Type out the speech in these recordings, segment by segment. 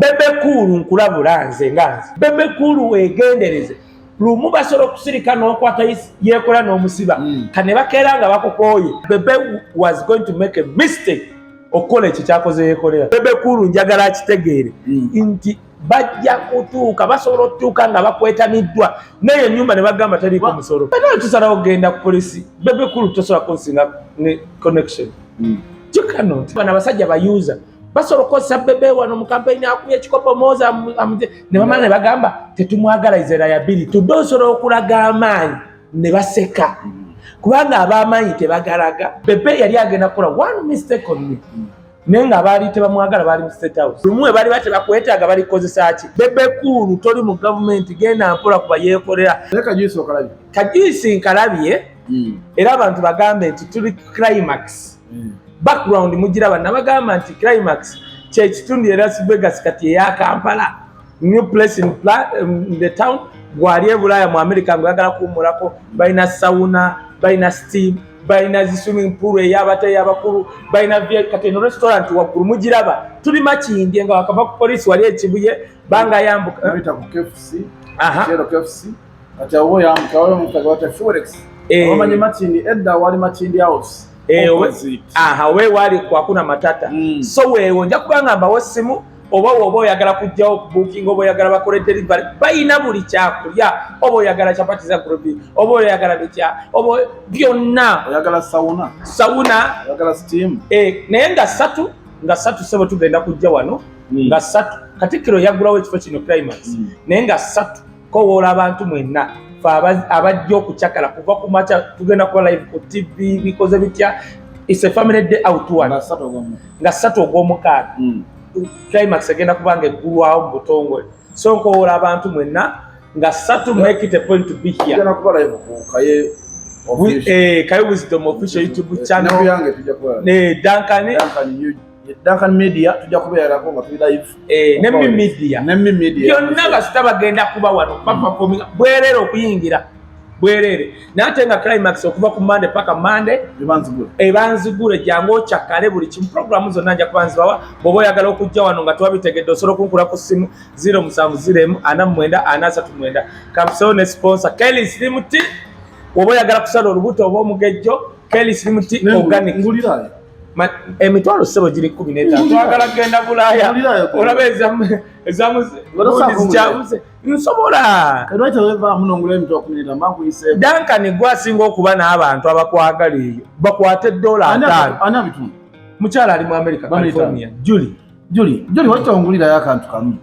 Bebe kulu nkulabula nze nganze. Bebe kulu wegendereze. Lumu basobola okusirika n'okwata Yekolera n'omusiba. Kane bakeera bakukoye. Bebe was going to make a mistake okukola ekyo kyakoze Yekolera. Bebe kulu njagala akitegeere nti bajja kutuuka basobola okutuuka nga bakwetaniddwa naye ennyumba ne bagamba taliiko musolo. Bano tusalawo okugenda ku polisi. Bebe kulu tosobola kunsinga ne connection. Kikano bano abasajja bayuza basobola okukozesa Bebe wano mu kampeyini akuye ekikopo moza ne bamala ne bagamba tetumwagala is a liability. Tudde osobola okulaga amaanyi ne baseka kubanga ab'amaanyi tebagalaga. Bebe yali agenda kukola one mistake on me nenga baali tebamwagala baali mu State House. Lumwe baali batebakwetaaga balikozesa ki. Bebe kulu toli mu government genda mpola kuba Yekolera. Kajuisi okalabye. Kajuisi nkalabye era abantu bagambe nti tuli climax. Background mujiraba nabagamba nti climax kye kitundu ya Las Vegas kati ya Kampala. New place in the town. Gwali ebulaya mu America ngagala kumulako baina sauna, baina steam, baina swimming pool eyabate yabakulu, baina kati no restaurant wakulu mujiraba. Tuli makindi nga wakava ku police wali ekibuye banga yambuka bita ku KFC. Kero KFC. Kati awo yambuka awo mutagata Forex. Wamanye makindi edda wali makindi house. We wali kwakuna matata. So wewe nja kubanga mbawo simu oba oyagala kujjawo booking oba oyagala bakole delivery bayina buli kyakulya oba oyagala chapati za grobi oba oyagala bitya oba byonna oyagala sauna oyagala steam naye nga satu sebo tugenda kujja wano nga satu Katikkiro yagulawo ekifo kino climax naye nga satu ko wola abantu mwenna abajja okukyakala kuva ku macha tugenda kuba live ku TV bikoze bitya. It's a family day out one nga satu ogw'omukaaga climax agenda kubanga eggulwawo mu butongole. So nkowola abantu mwenna nga satu make it a point to be here. Tugenda kuba live ku Kaye Wisdom official YouTube channel. Duncan Media tujja kubeera ko nga tuli live. Nemmi Media. Byonna basita bagenda kuba wano performing bwerere okuyingira. Bwerere. Nate nga climax okuva ku Monday paka Monday. Ebanzigule jango chakale buli kimu program zonna nja kubanzibawa. Bobo oyagala okujja wano nga twabitegedde osobola kunkula ku simu 0704 Kamsone sponsor Kelly Slimuti. Bobo oyagala kusala olubuto oba omugejjo Kelly Slimuti organic. Ngulirayo. Emitwalo sebo giri 15 twagala genda Bulaya olaba ezamu zikyabuze nsobola kadwaita weva munongula emitwalo 15 mbakuyise Duncan gwasinga okuba n'abantu abakwagala eyo bakwate $5 ana bitu mukyala ali mu America California Julie wachongulira yakantu kamu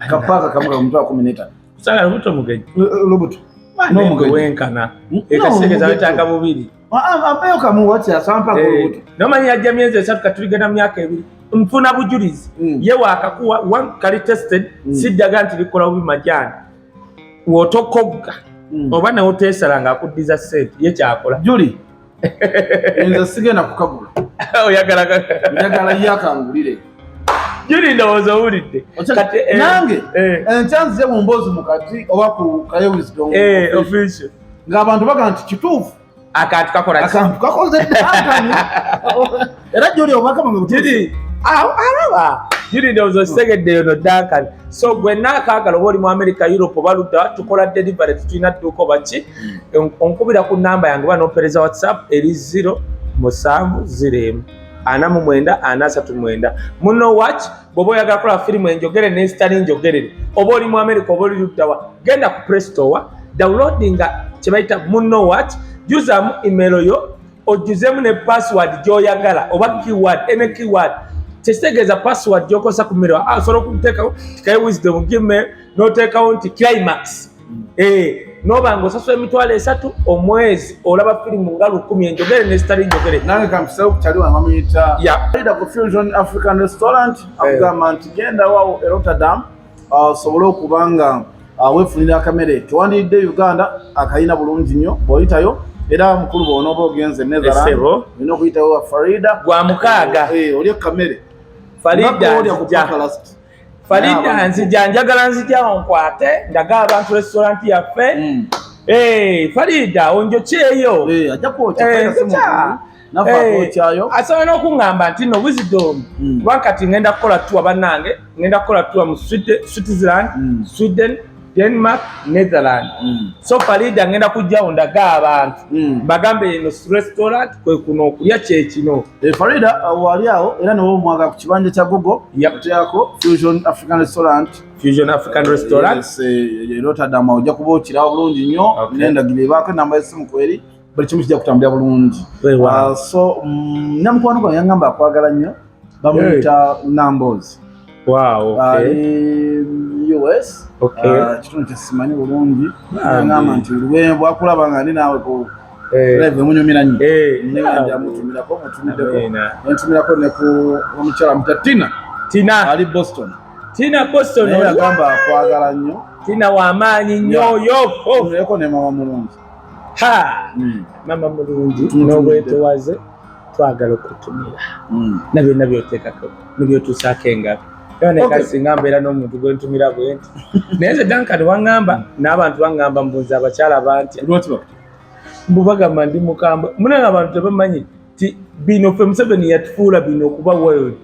kapaka kamu ka mutwalo 15 kusala lubuto mugenyi lubuto no mugenyi wenkana ekasegeza wetanga bubiri apeyo kamu wachi asampa ko lubuto nomanya ajja myezi 3 katuligana myaka 2 mfuna bujulizi yewa akakuwa one kali tested siddaga nti likola bubi majani wotokoga oba ne otesalanga akuddiza sente ye kyakola Julie enza sigena kukagula oyagala yakangulire Julie ndowooza owulidde kati nange enchanzi mu mbozi mukati oba ku Kaye Wisdom official ng'abantu baga nti kituufu akantu kakoze Duncan era Julie obaka mu Julie araba Julie ndowooza osegedde yono Duncan so gwe naakaagala oba oli mu America Europe oba ludda tukola delivery tulina dduuka oba ki onkubira ku namba yange oba n'opereza WhatsApp eri 07049 muno watch bobo oyagala kola firimu enjogere n'ezitali njogerere oba oli mu America oba oli luddawa genda ku Play Store downloadinga kye bayita muno watch juzamu email yo ojuzemu ne password gy'oyagala oba keyword any keyword kitegeeza password gy'okozesa ku mmere osobola okuteekawo Kaye Wisdom Gmail n'oteekawo nti climax nobanga osasula emitwalo 3 omwezi olaba firimu nga 10 enjogere n'ezitali njogere nange kampisawo kukyali wano bamuyita Ida Fusion African Restaurant akugamba nti genda wawo e Rotterdam osobole okubanga weefunira akamere kiwandiridde Uganda akayina bulungi nnyo bw'oyitayo era mukulu bw'onooba ogenze Netherland olina okuyitawo wa Farida gwa mukaaga oli ekkamere Farida nzija njagala nzija onkwate ndaga abantu restaurant yaffe Farida onjo kyeyo ajja kwokya nafa kyayo asobola n'okungamba nti no wisdom wakati ngenda kukola tour bannange ngenda kukola tour mu Switzerland Sweden Denmark Netherlands so Farida ngenda kujjawo ndaga abantu bagambe eno restaurant kwe kuno okulya kyekino Farida wali awo era ne omwaga ku kibanja kya Google yako Fusion African Restaurant Rotterdam ojja kuba okirawo bulungi nnyo n'endagiro ebaako enamba y'essimu kweri buli kimu kijja kutambula bulungi so namukwano gwange yangamba akwagala nnyo bamuyita Numbers US kitundu kyesimanyi bulungi yangamba nti bwakulaba nga ndi naawe ku live munyumira nnyo nja mutumirako nentumirako ne ku omukyala muta Tina ali Boston yagamba akwagala nnyo Tina w'amaanyi nnyo eko ne mama mulungi mama mulungi n'obwetowaze twagala okutumira na byonna byoteekako nebyotuusaako engalo nekasinga mbeera n'omuntu gwe ntumira bwe nti naye nze Duncan waŋŋamba n'abantu baŋŋamba mbuuza abakyala bantya mbubagamba ndi mukambwe munanga abantu tebamanyi ti bino ffe Museveni yatufuula bino okuba world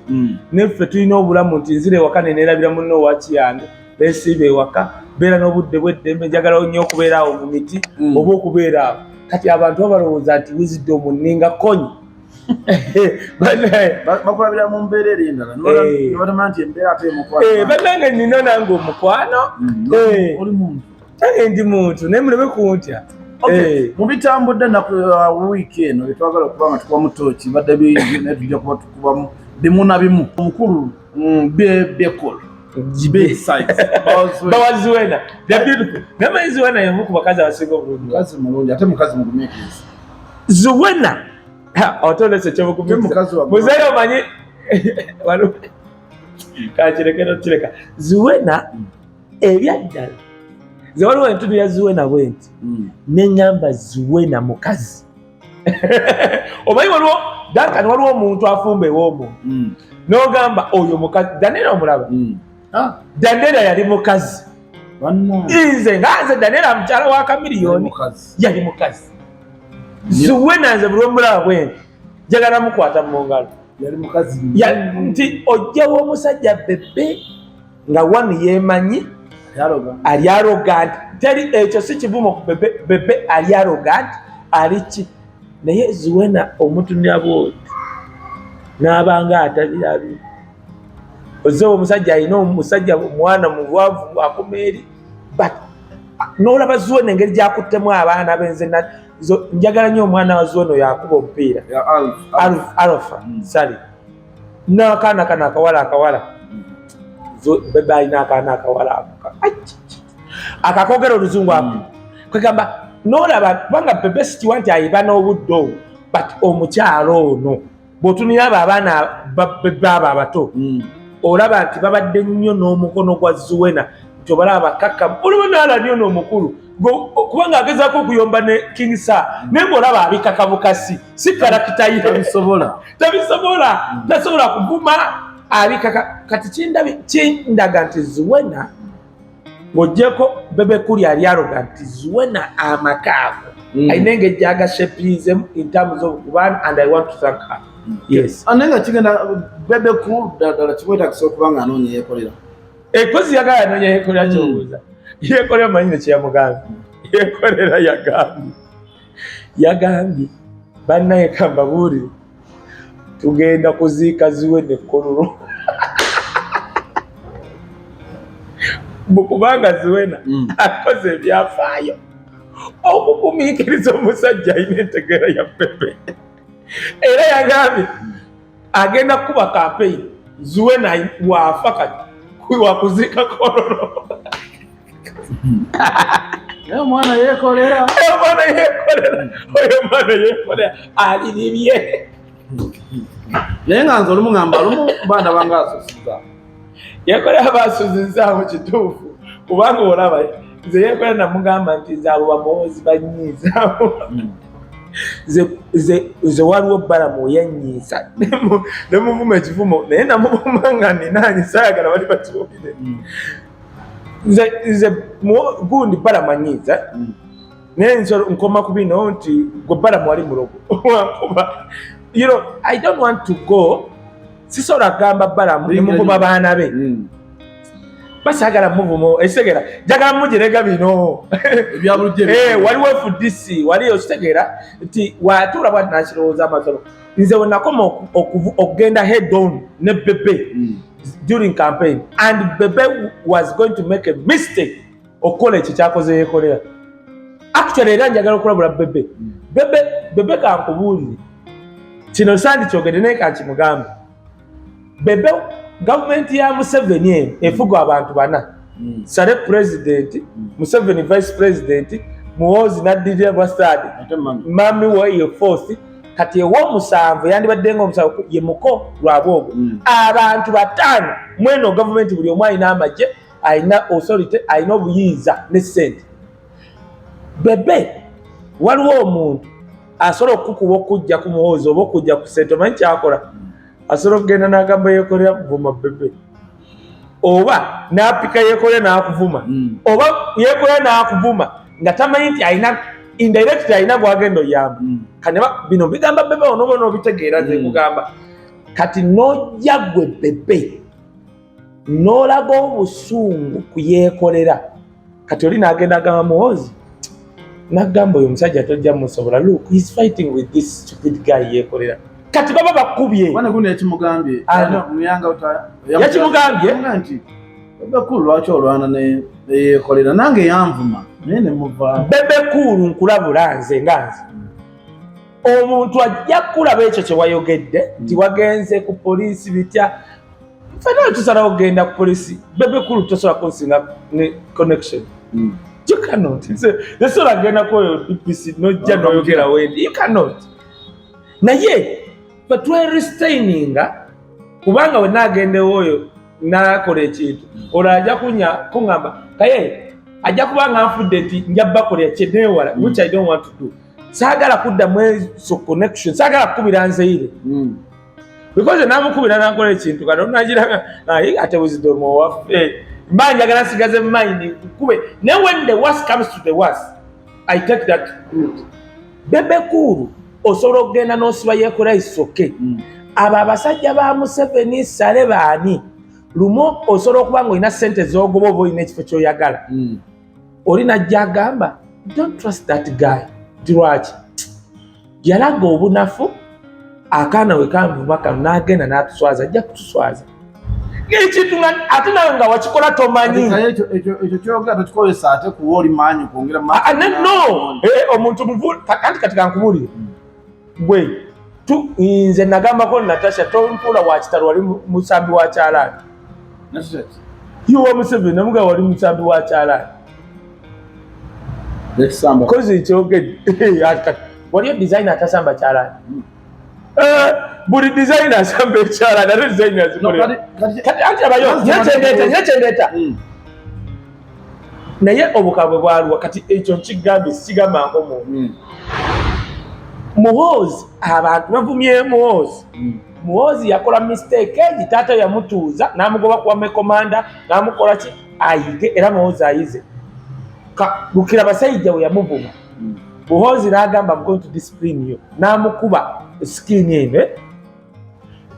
neffe tulina obulamu nti nzire ewaka neneerabira munno owakiyange beesiiba ewaka beera n'obudde bw'eddembe njagala nnyo okubeera awo mu miti oba okubeera awo kati abantu babalowooza nti wisdom nninga konyi bakulabira mu mbeera eri endala nibatamanya nti embeera ate mukwano bannange nnina nange omukwano tange ndi muntu naye muleme kuntya mu bitambudde naku wiiki eno byetwagala okuba nga tukuba mu tooki badde bingi naye tujja kuba tukubamu bimu na bimu omukulu Bekol bawaziwena namanyi ziwena yemu ku bakazi abasinga obulungi mukazi mulungi ate mukazi mugumiikiriza ziwena otolese kyobukumikiza muzeeyi omanyi kakirekera kireka ziwena ebyaddala ze waliwo entunira ziwena bwenti neŋŋamba ziwena mukazi omanyi waliwo Duncan waliwo omuntu afumba ew'omuntu n'ogamba oyo mukazi Danera omulaba Danera yali mukazi nze nganze Danera mukyala wa Kamiliyoni yali mukazi ziwena nze buli omulaba bwenti njagala mukwata mu ngalo yali mukazi nti ojjawo omusajja Bebe nga wanu yeemanyi ali arrogant teri ekyo si kivumo ku Bebe ali arrogant ali ki naye ziwena omutunira bwoti n'abanga atabirabi ozze omusajja alina omusajja mwana mubwavu akuma eri but n'olaba ziwena engeri gyakuttemu abaana benze njagala nnyo omwana wa ziwena oyo akuba omupiira Alpha sali n'akaana kano akawala Bebe alina akaana akawala akakogera oluzungu ako kwegamba n'olaba kubanga Bebe sikiwa nti ayiba n'obudde obwo but omukyalo ono bw'otunira abo abaana Bebe abo abato olaba nti babadde nnyo n'omukono gwa ziwena nti obalaba bakakkamu olaba n'alani ono omukulu kubanga agezaako okuyomba ne King Sir naye ng'olaba abikaka bukasi si karakita ye tabisobola tasobola kuvuma abikaka kati kindaga nti ziwena ng'oggyeko Bebe kuli ali arrogant nti ziwena amakaago alina engeri gy'agashepinzemu in terms of one and I want to thank her. Yes. Anenga kigenda Bebe ku dala kikwetagisa okuba nga anoonya yeekolera. Ekozi yagala anoonya yeekolera ky'obuuza. Yeekolera manyi ne kyeyamugambye. Yeekolera yagambye bannaye kambabuulire tugenda kuziika ziwena ekkololo. Bukubanga ziwena akoze ebyafaayo okugumiikiriza omusajja alina entegeera ya Bebe. Era yagambye agenda kuba campaign ziwena waafa kati wakuziika kololo. Omwana yeekolera aliribye naye nga nze olumu ngamba olumu baana bange asusizza yeekolera baasuzizaamu kituufu kubanga olaba nze yeekolera namugamba nti nze abo bamuwozi banyiizaamu nze waliwo balamu yanyiisa nemuvuma ekivumo naye namuvuma nga ninaanyisa ayagala bali batuubire nze gundi balamu anyiiza naye nkoma ku bino nti gwe balamu wali mulogo wankuba you know, I don't want to go. Sisola gamba bala muvuma baana be. Basagala muvumo esegera. Jagala mujirega bino. Waliwo fudisi, waliyo sitegera nti watula bwa nakiroza amazolo. Nze wenakoma okugenda head on ne Bebe during campaign, and Bebe was going to make a mistake okola ekikyakoze Yekolera. Actually era njagala okulabula Bebe kankubuulire kino sandi kyogedde naye kankimugambe. Bebe government ya Museveni efuga abantu bana. Sare president, Museveni vice president, Muhoozi naddira bwa stadi, mami we ye fourth, kati ewo musanvu yandibadde ng'omusanvu ye muko lwabwogo. Abantu batano mweno government buli omu alina amagye, alina authority, alina obuyinza ne ssente. Bebe waliwo omuntu asobola okukuba okujja ku Muhoozi oba okujja ku ssente, omanyi kyakola? Asobola okugenda n'agamba Yekolera vuma Bebe, oba n'apika Yekolera n'akuvuma, oba Yekolera n'akuvuma nga tamanyi nti alina indirect alina gwagenda oyamba. Kaneba bino bigamba Bebe onoba n'obitegeera nze kugamba kati n'ojja gwe Bebe n'olaga obusungu ku Yekolera, kati oli n'agenda agamba Muhoozi n'agamba oyo omusajja tojja musobola, look he's fighting with this stupid guy Yekolera. Kati baba bakubye wana gune yakimugambye muyanga yakimugambye nti bakulu lwaki olwana ne Yekolera nange yanvuma nene muva. Bebe kulu nkulabula nze nganze omuntu ajja kulaba ekyo kye wayogedde nti wagenze ku poliisi bitya fana tusala ogenda ku poliisi. Bebe kulu tosobola kunsinga ne connection. You cannot. That's all agenda ko DPC nojja noyogera wendi. You cannot. Naye but we restraining kubanga we nagende oyo nakola ekintu olajja kungamba Kaye ajja kubanga afudde nti njabba kola kyenewala, which I don't want to do. Sagala kudda mweso connection, sagala kubira nzeire because namukubira nakola ekintu kano nagira naye ate wisdom waffe mbanja gana sigaze mind kube. Now when the worst comes to the worst, I take that route. Bebe kuru osobola okugenda n'osiba Yekolera is okay. Abo abasajja ba Museveni sale baani lumo osobola okuba ng'olina ssente z'ogoba oba olina ekifo ky'oyagala. Oli najja agamba don't trust that guy. Lwaki? Yalaga obunafu akaana we kanvuma kano n'agenda n'atuswaza, ajja kutuswaza. Ekintu ate nawe nga wakikola tomanyi. Ekyo kyogera tokikozesa ate kuwa oli maanyi kwongera maanyi. No, omuntu muvu kati kankubulire. Bwe nze nagambako Natasha tompula wa kitalo wali musambi wa kyalaani. Yiwa Museveni namuga wali musambi wa kyalaani. Nekisamba. Kozi kyogedde waliyo designer atasamba kyalaani. Buli designer asamba ekyalaani ate designer zikolera. Kati anti abayo nyekyendeta. Naye obukabwe bwaliwo kati ekyo nkigambye sikigamba nkomuntu. Muhoozi abantu bavumye Muhoozi. Muhoozi yakola mistake eji taata yamutuuza n'amugoba kuwa mekomanda n'amukola ki ayige era Muhoozi ayize. Lukira basajja we yamuvuma. Muhoozi n'agamba I'm going to discipline you. N'amukuba skin eno.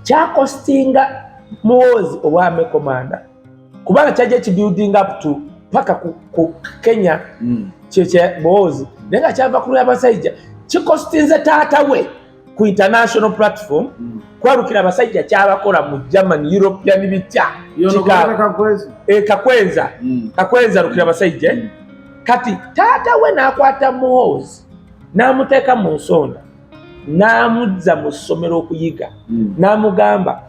Kyakostinga Muhoozi owa mekomanda. Kubanga kyajja kibuilding up to paka ku Kenya kyekye Muhoozi. Nenga kyava kulya basajja kikostinze taata we ku international platform kwarukira abasajja kyabakola mu German European bitya kakwenza lukira abasajja kati taata we n'akwata Muhoozi n'amuteeka mu nsonda n'amuzza mu ssomero okuyiga n'amugamba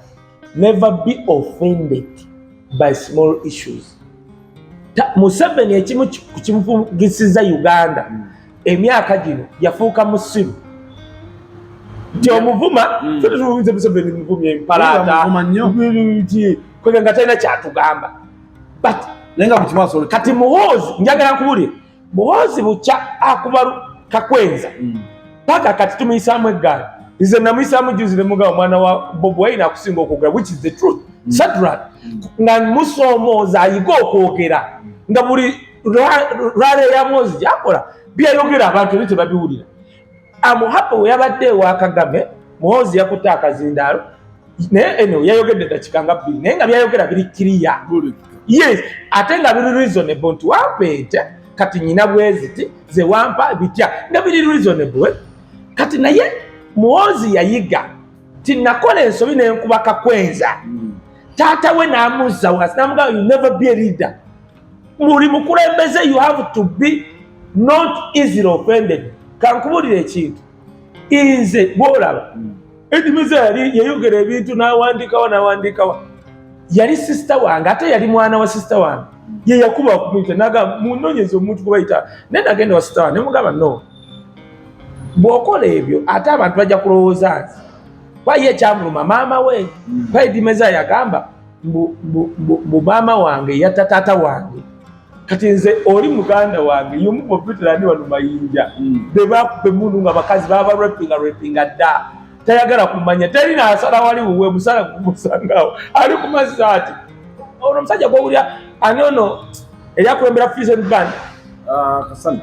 never be offended by small issues. Museveni ekimu kimufugisiza Uganda emyaka gino yafuuka musiru nti omuvuma tutuwuze Museveni muvumye empalaata kwega nga talina kyatugamba but nenga kukimaso kati Muhoozi njagala nkubulire Muhoozi bukya akuba kakwenza paka kati tumuyisaamu eggaali nze namuyisaamu juzi ne mugamba omwana wa Bobi Wine akusinga okwogera which is the truth sadrak nga musoomooza ayiga okwogera nga buli lwale ya Muhoozi gyakola byayogera abantu ne tebabiwulira. Amuhapo we yabadde wa Kagame Muhoozi yakutte akazindaalo naye eno yayogedde dakika nga 2 naye nga byayogera biri clear. Yes, ate nga biri reasonable nti wampa ente kati nyina bweziti ze wampa bitya nga biri reasonable. Kati naye Muhoozi yayiga tinakola ensobi n'enkuba kakwenza. Taata we n'amuzza wansi n'amugamba you never be a leader. Buli mukulembeze you have to be not easily offended. Kankubulira ekintu inze bwolaba Edimiza yali yayogera ebintu n'awandiikawa yali sister wange ate yali mwana wa sister wange ye yakuba okumuyita naga munonyeza omuntu kubayita naye nagenda wa sister wange nemugamba no bw'okola ebyo ate abantu bajja kulowooza nti kwaye ekyamuluma maama we Edimiza yagamba mbu maama wange yatta taata wange kati nze oli muganda wange yomubopitira ni wano mayinja bebakupe mundu nga bakazi baba rapinga dda tayagala kumanya teri nasala wali uwe musala kumusangawo ali kumazza ati ono musajja gwowulira anono eryakulembera Fusion Band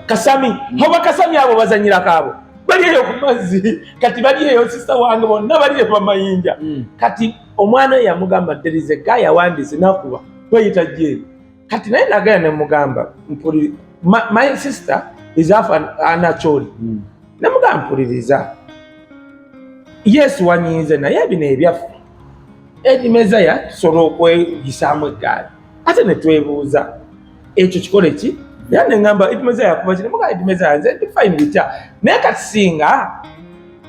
Kasami hoba Kasami abo bazanyira kabo bali eyo kumazzi kati bali eyo sister wange bonna bali eyo pamayinja kati omwana yamugamba there is a guy awandise nakuba bayita jeri kati naye nagaya nemugamba mpuli my sister is anacholi nemugamba mpuliriza yes wanyize naye bino ebyaffe Edimiza tusobola okweyisamu eggaali ate ne twebuuza ekyo kikole ki era ne ngamba Edimiza yakuba kino muga Edimiza nze ndi fine bitya naye kati singa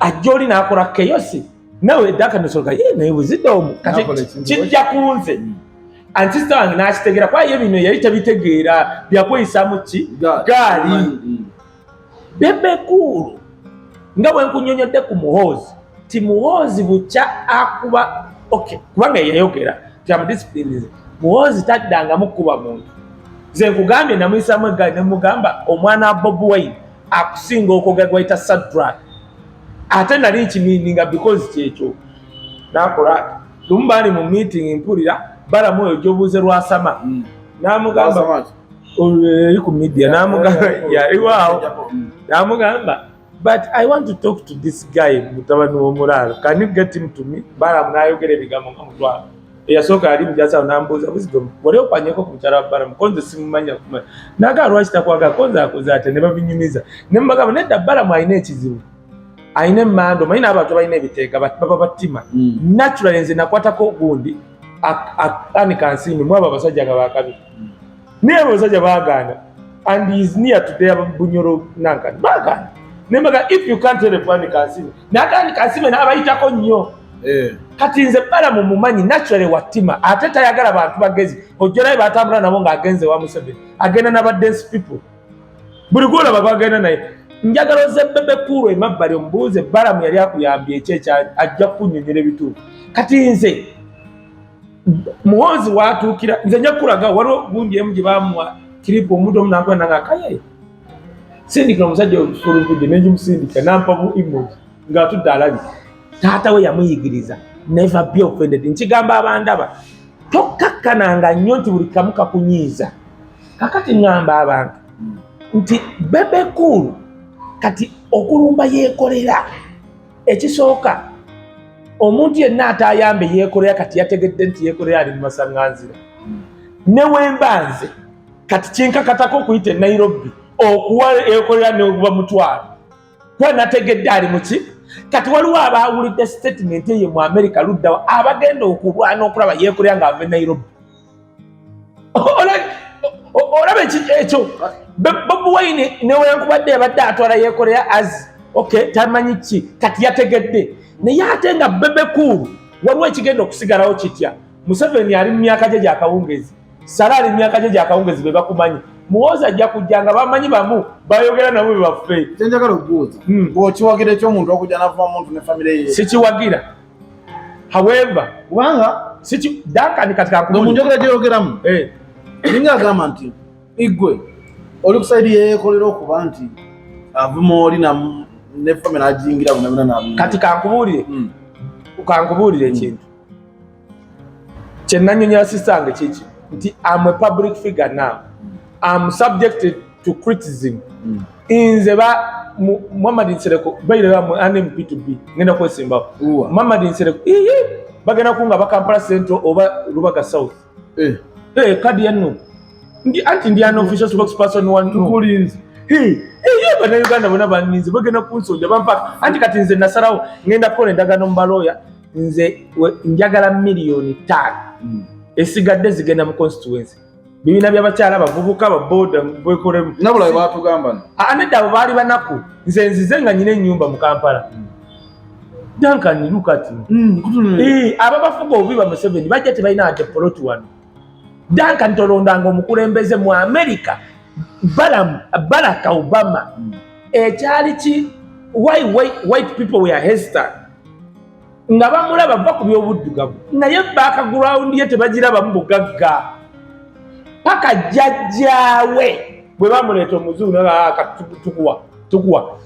ajja oli n'akola keyosi nawe eddaka nosoloka ye naye buzidoomu kati kijja kunze anti sister wange n'akitegeera kwaye ebino yali tabitegeera byakweyisaamu ki gaali Bebe Cool nga bwe nkunyonyodde ku Muhoozi ti Muhoozi bukya akuba okay kubanga yayogera kyamudisipulinize Muhoozi taddangamu kuba muntu nze nkugambye namuyisaamu eggaali nemugamba omwana Bobi Wine akusinga okogagwaita Sadrak ate nali nkimiininga because kyekyo nakola lumu baali mu meeting mpulira balamu oyo gyobuuze lwasama namugamba eri ku media namugamba yaliwaawo namugamba but I want to talk to this guy mutabani w'omulaalo can you get him to me balamu nayogera ebigambo nga mutwalo eyasooka ali mujasawo nambuuza wisdom wali opanyeko ku mukyala wa balamu konze simumanya kumanya nagaa lwaki takwagala konze akoze ate ne babinyumiza ne mubagamba nedda balamu alina ekizibu alina emmando manyi n'abantu balina ebiteeka baba batima naturally nze nakwatako gundi akanika nsiimi mwabo abasajja nga bakabi naye abasajja baagaana and he is near to their Bunyoro Nankani baagaana nembaga if you can't tell akanika nsiimi n'akanika nsiimi n'abayitako nnyo kati nze balamu mumanyi naturally watima ate tayagala bantu bagezi ojjolayo batambula nabo ng'agenze wa Museveni agenda n'aba dance people buli gwolaba bagenda naye njagala ozze Bebe Cool emabbali omubuuze balamu yali akuyambye ekyekya ajja kunnyonnyola ebituufu kati nze Muhoozi watuukira nze nja kukulaga waliwo gundi emu gye bamuwa kiripu omuntu omu nankwenda nga Kaye sindikira omusajja oluvudde nenjimusindika nampa bu emoji ng'atudde alabye taata we yamuyigiriza never be offended nkigamba abandaba tokkakkananga nnyo nti buli kamu kakunyiiza kakati ngamba abantu nti Bebe Cool kati okulumba yeekolera ekisooka omuntu yenna atayambe yeekolera kati yategedde nti yeekolera ali mu masaŋŋanzira newembanze kati kinkakatako okuyita e Nairobi okuwa yeekolera neoguba mutwalo kuba nategedde ali muki kati waliwo abaawulidde statement ye mu America luddawo abagenda okulwana okulaba yeekolera ng'ava e Nairobi olaba ekyo Bobi Wine newenkubadde yabadde atwala yeekolera azi okay tamanyi ki kati yategedde naye ate nga Bebe Cool waliwo ekigenda okusigalawo kitya Museveni ali mu myaka gye gyakawungezi Sala ali mu myaka gye gyakawungezi be bakumanyi Muhoozi ajja kujja nga bamanyi bamu bayogera nabo be baffe kyenjagala okubuuza bw'okiwagira eky'omuntu okujja n'avuba muntu ne famire ye sikiwagira however kubanga Dankani katika mu njogera gyeyogeramu ninga agamba nti igwe oli kusaidi yeekolera okuba nti avuma oli ne famire ajingira bunabina namu kati kankubuulire ekintu kyennanyonyola sisange kiki nti I'm a public figure now I'm subjected to criticism nze Muhammad Nsereko bayira mu NMP2B ngenda kwesimba Muhammad Nsereko bagenda kunga bakampala Central oba Rubaga South kadi yanno ndi an official spokesperson one tukulinzi bana Uganda bona baninzi bagenda kunsonja bampa anti kati nze nasarawo ngenda kukola endagaano mbaloya nze njagala milioni 5 esigadde zigenda mu constituency bibina byabakyala bavubuka baboda bwekolemu nabula batugamba anedda abo baali banaku nze nzize nga nyina ennyumba mu Kampala Duncan Lukati aba bafuga obubi ba Museveni bajja tebalina ate poloti wano Duncan tolondanga omukulembeze mu America Barack Obama ekyali ki why white people were hesitant nga bamulaba bva ku byobuddugavu naye background ye tebagiraba mu bugagga paka jjajjaawe bwe bamuleeta omuzungu tukuwa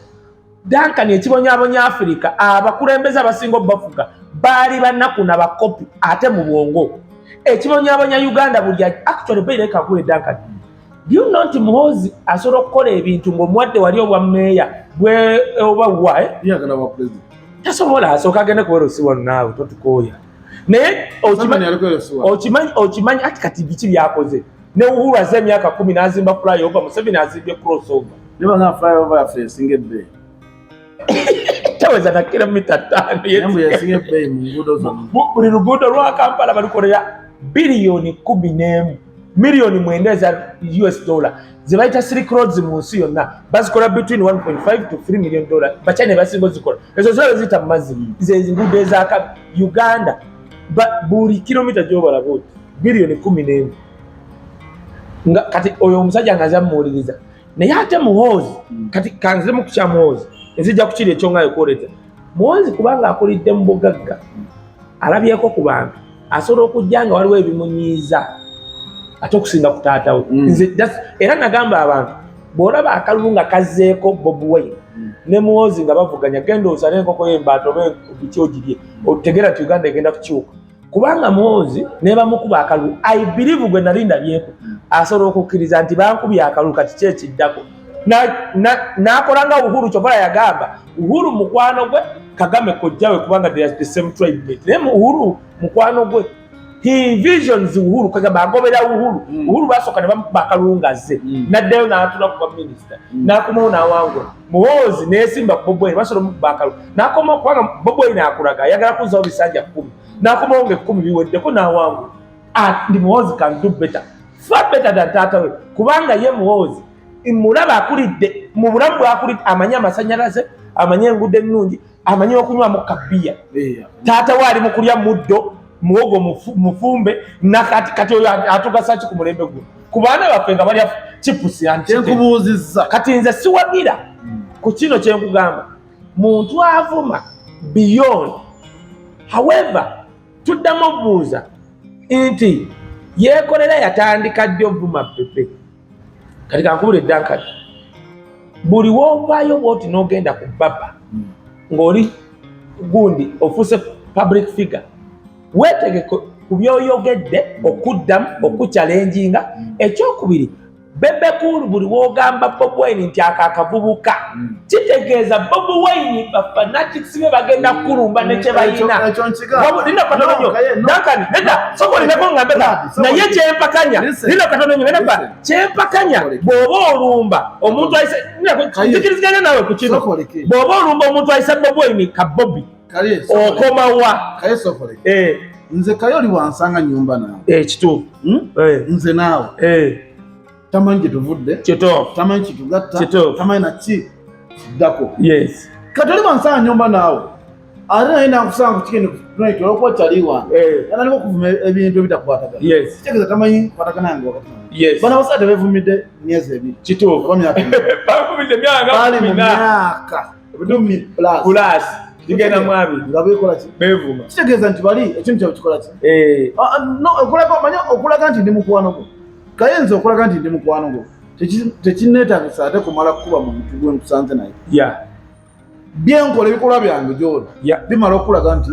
Duncan ekibonyabonya Africa abakulembeze abasinga obafuga baali banaku na bakopi ate mu bwongo ekibonyabonya Uganda buli actually pay like akule Duncan you know nti Muhoozi asobola okukola ebintu ng'omuwadde wali obwa meeya bwe oba wa yagala wa president tasobola asooka agende kuwera osiwano naawe totukooya naye okimanyi ati kati biki byakoze ne Uhuru azze emyaka 10 n'azimba flyover Museveni azimbye crossover niba nga flyover yafe esinga ebbeeyi taweza na kilomita 5 buli luguudo lwa Kampala balukolera bilioni 11 milioni 9 za US dollar zibaita Silk Roads mu nsi yonna bazikola between 1.5 to 3 million dollar bachane basingo zikola ezo zose zita mazi izi nguudo ezaka Uganda buli kilomita gyobala boti bilioni 11 nga kati oyo omusajja ngaza muwuliriza naye ate Muhoozi kati kanze mu kya Muhoozi ezijja kukiri ekyo nga yokoleta Muhoozi kubanga akolidde mu bugagga alabyeko ku bantu asobola okujjanga waliwo ebimunyiiza ate okusinga ku taatawe era nagamba abantu bw'olaba akalulu nga kazzeeko Bobi Wine ne Muhoozi nga bavuganya genda osale enkoko y'embaato oba biki ogirye otegera nti Uganda egenda kukiwuka kubanga Muhoozi ne bamukuba akalulu I believe gwe nali ndabyeko asobola okukkiriza nti bankubye akalulu kati kyekiddako n'akola nga Uhuru kyobala yagamba Uhuru mukwano gwe Kagame kojjawe kubanga they are the same tribe mate naye Uhuru mukwano gwe he visions Uhuru kagamba agobera Uhuru basooka ne bamukuba akalulu ngazze naddayo n'atula kuba minisita n'akomawo n'awangula Muhoozi n'esimba Bobi Wine basobola omukuba akalulu n'akoma kubanga Bobi Wine akulaga ayagala kuzzawo bisanja 10 n'akomawo nga 10 biweddeko n'awangula ndi Muhoozi can do better far better than taatawe kubanga ye Muhoozi mulaba akulidde mu bulamu bwakulidde amanyi amasanyalaze amanyi enguudo ennungi amanyi okunywamu kabiya taata we ali mu kulya muddo muwogo mufumbe nakati oyo atugasa ki ku mulembe guno ku baana baffe nga balya chipusi nkubuuzizza kati nze siwagira ku kino kyenkugamba muntu avuma beyond however tuddamu obuuza nti Yekolera yatandika ddi ovuma Bebe kati kankubule Duncan buli wovaayo bwoti n'ogenda ku baba ng'oli gundi ofuuse public figure weetege ku byoyogedde okuddamu okukyalenjinga ekyokubiri Bebe Cool buli wogamba Bobi Wine nti akavubuka kitegeeza Bobi Wine bafanatics be bagenda kulumba ne kye balina nina katono nnyo Duncan nedda sokolinako ngambe naye kyempakanya nina katono nnyo nedda kyempakanya bw'oba olumba omuntu ayise nzikiriziganya nawe ku kino bw'oba olumba omuntu ayise Bobi Wine ka Bobi okomawa nze Kaye oli wansanga nyumba naawe kituufu nze naawe tamanyi gyetuvudde tamanyi kitugatta tamanyi naki kiddako kati oli wansanga nyumba naawe ate naye nakusanga ku kigendo kunaiti olwokuba kyali wange naliko okuvuma ebintu ebitakwatagana kitegeeza tamanyi kwatagana yange wakati bana basala tebevumidde myezi ebiri kituufu bali mu myaka 10+ ligenda mwabi nga bekola ki bevuma kitegeeza nti bali ekintu kyabwe kikola ki okulaga nti ndi mukwano gwo Kaye nze okulaga nti ndi mukwano gwo tekinneetagisa ate kumala kukuba mu muntu gwe nkusanze naye byenkola ebikolwa byange gy'oli bimala okulaga nti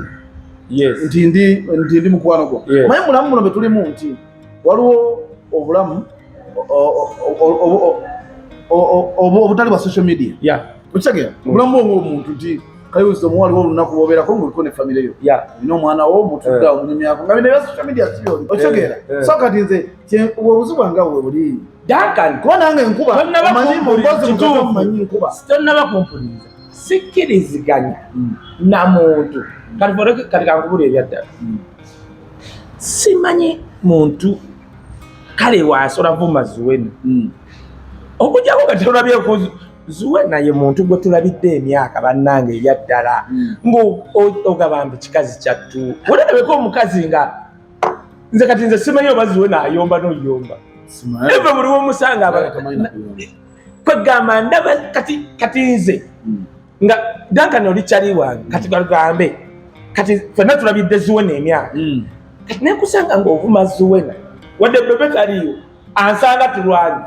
ndi mukwano gwo naye mulamu muno betulimu nti waliwo obulamu obutali bwa social media Uchage mulambo omuntu ti kayuzo mwali wo lunaku bobera ko ngiko ne family yo ino mwana wo mutudda omunyumi yako ngabine ya social media siyo ochagera so kati nze obuzibwa nga we buli Duncan ko nange nkuba amanyi mbozi mukatu manyi nkuba stonna bakumpuliza sikiriziganya na muntu kati boreke kati kangubule ebyadda simanyi muntu kale wasola vuma Zuwena okujjako kati olabye Zuwena ye muntu gwe tulabidde emyaka bannange ebyaddala ng'ogabambe kikazi kyattu olabeko omukazi nga nze kati nze simanyi oba Zuwena ayomba n'oyomba eva buli womusanga kwegamba ndaba kati nze nga Duncan oli kyali wange kati gagambe kati ffenna tulabidde Zuwena emyaka kati nekusanga ng'ovuma Zuwena wadde Bebe taliyo ansanga tulwanye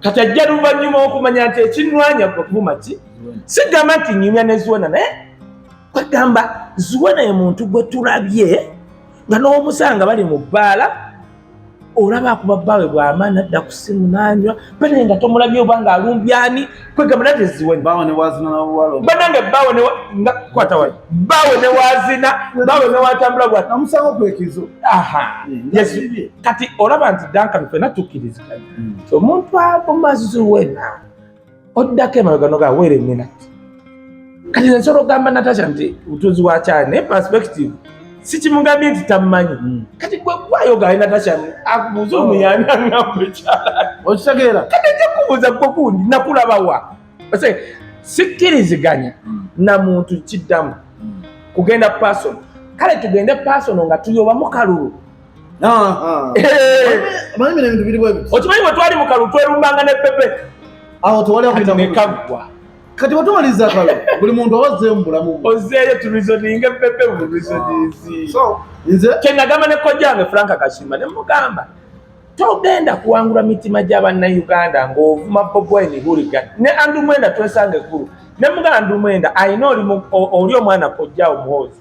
kati ajja luvannyuma okumanya nti ekinnwanya kwe kuvuma ki sigamba nti nnyumya ne Zuwena naye kwegamba Zuwena ye muntu gwe tulabye nga n'omusanga bali mu bbaala olaba akuba bbaawe bw'amaanyi adda ku ssimu n'anywa banaye nga tomulabye oba ng'alumbyani kwegamba nate Zuwena baawe ne wazina n'obuwalo banange bbaawe ne wazina baawe ne watambula bwati namusanga kwekizo yesu kati olaba nti Duncan ffenna tukkiriziganya omuntu avuma Zuwena oddako emabega nogaweera eminati kati nsobola okugamba Natasha nti butuuzi wa kyali naye perspective si kimugambye nti tamumanyi kati gwe gwayogaye Natasha akubuuza omuyani aŋŋamba ekyalani okitegeera kati ejja kubuuza gwe gundi nakulabawa sikkiriziganya na muntu kiddamu kugenda personal kale tugende personal nga tuyobamu kalulu okimanyi bwe twali mu kalulu twerumbanga ne Bebe awo tewali nekagwa kati watuwaliza kalo buli muntu awazzeeyo mu bulamu ozeeyo tulizoninge Bebe mu bizonizi nze kyenagamba ne kojjange Frank Kashima ne mugamba togenda kuwangula mitima gy'abannayuganda ng'ovuma Bobi Wine hooligan ne Andu Mwenda twesange kulu ne mugamba Andu Mwenda ayina oli omwana kojjaawo muhoozi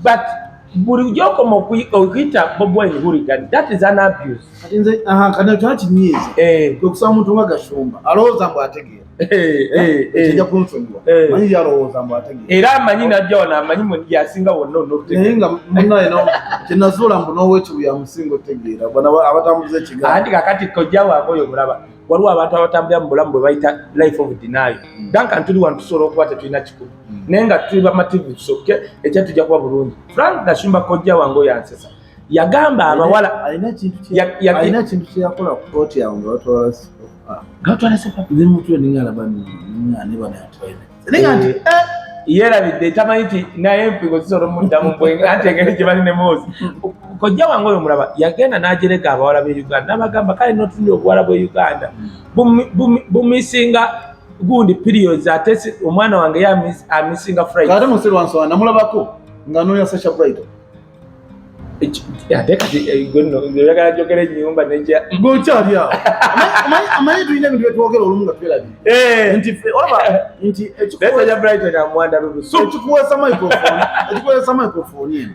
but buli gy'okoma okuyita Bobi Wine hooligan that is an abuse nze kati kyona kinyiiza kwekusaba muntu nga Gashumba alowooza mbu ategeera ekijja kunsonyiwa manyi yalowooza mbu ategeera era amanyi najja wano amanyi mwe yasinga wonna onokutegeera naye nga munnaye kyenazuula mbu n'owekibuya musinga otegeera abatambuza ekigambo anti kakati kojja wange oyo bulaba waliwo abantu abatambulira mu bulamu bwe bayita life of denial Duncan tuli wano tusobola okuba tetulina kikulu naye nga tuli bamativu tusoke ekya tujja kuba bulungi Frank Kashumba kojja wange oyo ansesa yagamba abawala alina kintu kyeyakola ku kooti yawe nga batwala sepa mutwe ningalaba ne bana yatwaine yerabidde tamanyi nti naye empigo zisobola omuddamu mbwenga anti engeri gye bali ne Mozi kojja wange oyo mulaba yagenda n'ajereka abawala b'e Uganda n'abagamba kale n'otundi obuwala bw'e Uganda bumisinga gundi periods ate omwana wange amisinga Friday kati musiri wansona namulabako nga noya Sasha Bright ate kati yagala jogera ennyumba nejja gokyali awo amanyi tulina ebintu byetwogera olumu nga twerabi nti Sasha Bright amwanda lulusu ekikuwesa microphone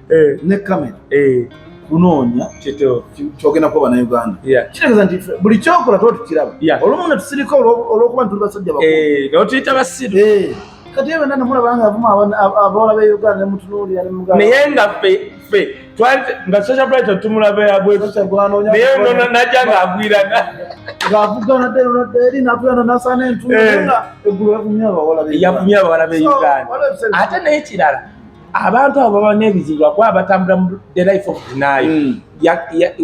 ne kamera kunoonya kyogenda kuba bannayuganda kitegeeza nti buli kyokola tuba tukiraba olumu ne tusirika olw'okuba nti tuli basajja notuyita basiru kati eyo benda namulaba nga avuma abawala b'e Uganda ne mutunuulira ne mugamba naye nga ffe nga Sasha Bright tumulaba yabwenaye najja ng'agwirana ng'avugana eri natuyana nasana entuuyo nga eggulu yavumya abawala b'e Uganda ate naye kirala abantu abo baba n'ebizibu lwakuba batambula mu the life of denial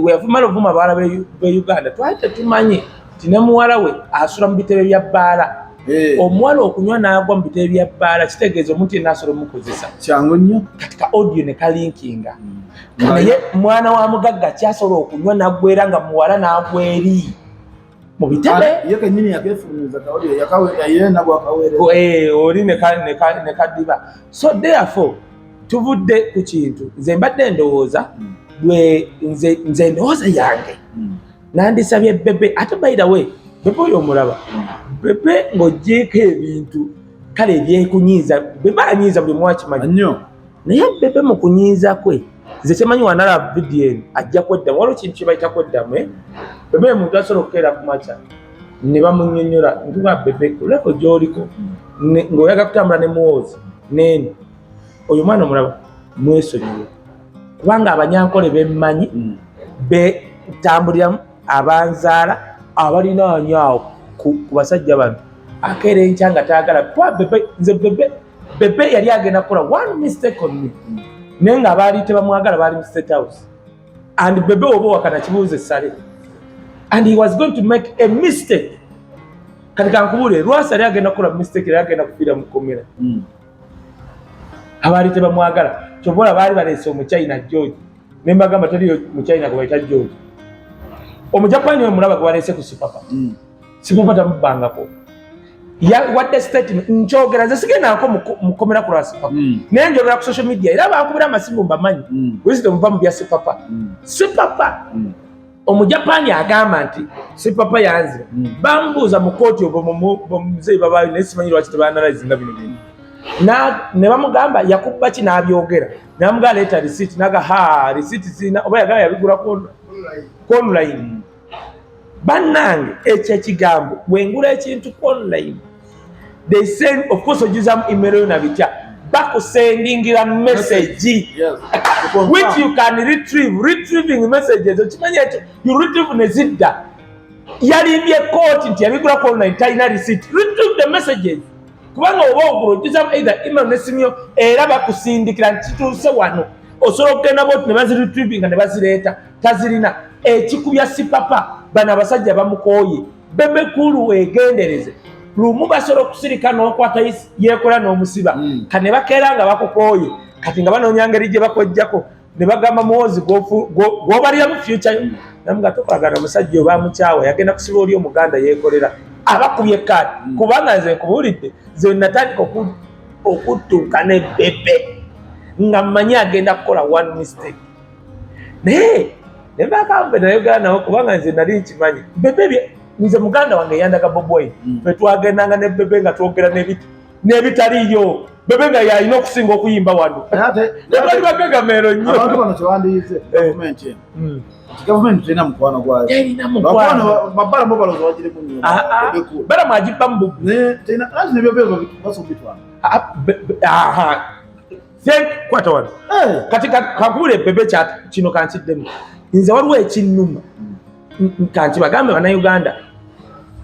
weyavumala ovuma abawala b'e Uganda twali tetumanyi ti ne muwala we asula mu bitebe bya bbaala omuwala okunywa n'agwa mu bitebe bya bbaala kitegeeza omuntu yenna asobola omukozesa kyangu nnyo katika audio ne kalinkinga naye mwana wa mugagga kyasobola okunywa n'aggwera nga muwala n'agwa eri mu bitebe ye kennyini yakeefulumiza kawulire yakawe nagwa kaweere oli ne kaddiba so therefore tuvudde ku kintu nze mbadde ndowooza nze ndowooza yange nandisabye Bebe ate by the way Bebe oyo omulaba Bebe ng'oggyeko ebintu kale ebyekunyiiza Bebe anyiiza buli mwakimanyi nnyo naye Bebe mu kunyiiza kwe nze kyemanyi wanalaba vidiyo eno ajja kweddamu waliwo kintu kye bayita kweddamu Bebe muntu asobola okukeera ku makya ne bamunnyonnyola ntuba Bebe kuleko gy'oliko ng'oyaga kutambula ne muwoozi neeno oyo mwana omulaba mwesonyiwe kubanga abanyankole bemmanyi betambuliramu abanzaala abalinaanye awo ku basajja bano akeera enkya nga taagala kuba nze Bebe yali agenda kukola one mistake on me naye nga baali tebamwagala baali mu State House and Bebe oba wakana kibuuza essale and he was going to make a mistake kati kankubule lwasa yali agenda kukola mistake yali agenda kufiira mu komera abaali tebamwagala kyobola baali baleese omuchina George ne mbagamba teri muchina gwe bayita George omujapani we mulaba gwe baleese ku Supapa Supapa tamubangako wadde statement nkyogera nze sigendako mukomera ku lwa Supapa naye njogera ku social media era bankubira amasimu mbamanyi wisdom va mu bya Supapa omujapani agamba nti Supapa yanzira bambuuza mu kooti ogwo muzeeyi babaayo naye simanyi lwaki tebaanalizinga bino bintu ne bamugamba yakubba ki n'abyogera namugamba leeta receipt naga receipt zina oba yagala yabigula ku online bannange ekyo ekigambo bwengula ekintu ku online they send of course ojuzamu email na bitya bakusendingira message which you can retrieving messages okimanyi ekyo you retrieve ne zidda yalimbye kooti nti yabigula ku online talina receipt retrieve the messages kubanga oba ojuzamu either email ne simyo era bakusindikira kituuse wano osobola okugenda boti ne baziretrieving ne bazireeta tazirina ekikubya Supapa bana abasajja bamukooye Bebe kulu wegendereze lumu basobola okusirika n'okwata Yekolera n'omusiba kane bakeera nga bakukooye kati nga banoonya ngeri gye bakwejjako ne bagamba muwoozi gw'obalira mu future namuga tokwagala omusajja oba mukyawa yagenda kusiba oli omuganda Yekolera abakubye kaati kubanga nze nkubuulidde ze natandika okuttuuka ne Bebe nga mmanyi agenda kukola one mistake naye ne bakambe nayogera nawo kubanga nze nali nkimanyi Bebe nze muganda wange yandaga Bobwine fe twagendanga ne Bebe nga twogera n'ebitaliyo Bebe nga yalina okusinga okuyimba wano bali bagagamero nnyo abantu bano kyewandiyize gavumenti terina mukwano gwayo mabala mobaloza wagirimu nnyo bala mwagibba mu anti nebyobyo basobitwana kwata wano kati kakubule Bebe kino kankiddemu nze waliwo ekinnuma kankibagambe bannayuganda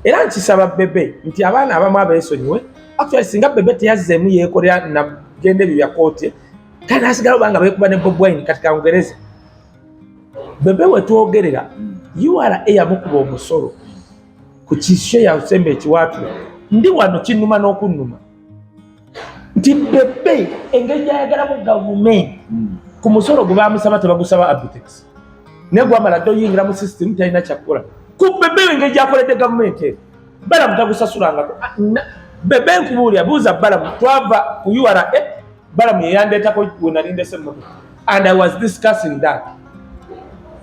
era nkisaba Bebe nti abaana abamu abeesonyiwe actually singa Bebe teyazzeemu Yekolera nagenda ebyo bya kooti kale nasigala banga beekuba ne Bobwine kati kangereza Bebe wetwogerera URA yamukuba omusolo ku kisyo yasemba ekiwaatule ndi wano kinnuma n'okunnuma nti Bebe engeri gyayagalamu gavumenti ku musolo gwe bamusaba tebagusaba Abitex ne gwamala doyingira mu system talina kyakola ku Bebe engeri gyakoledde gavumenti bala mutagusasulanga Bebe nkubuulya buuza bala twava ku URA bala yeyandeetako wenalindese mmotoka and I was discussing that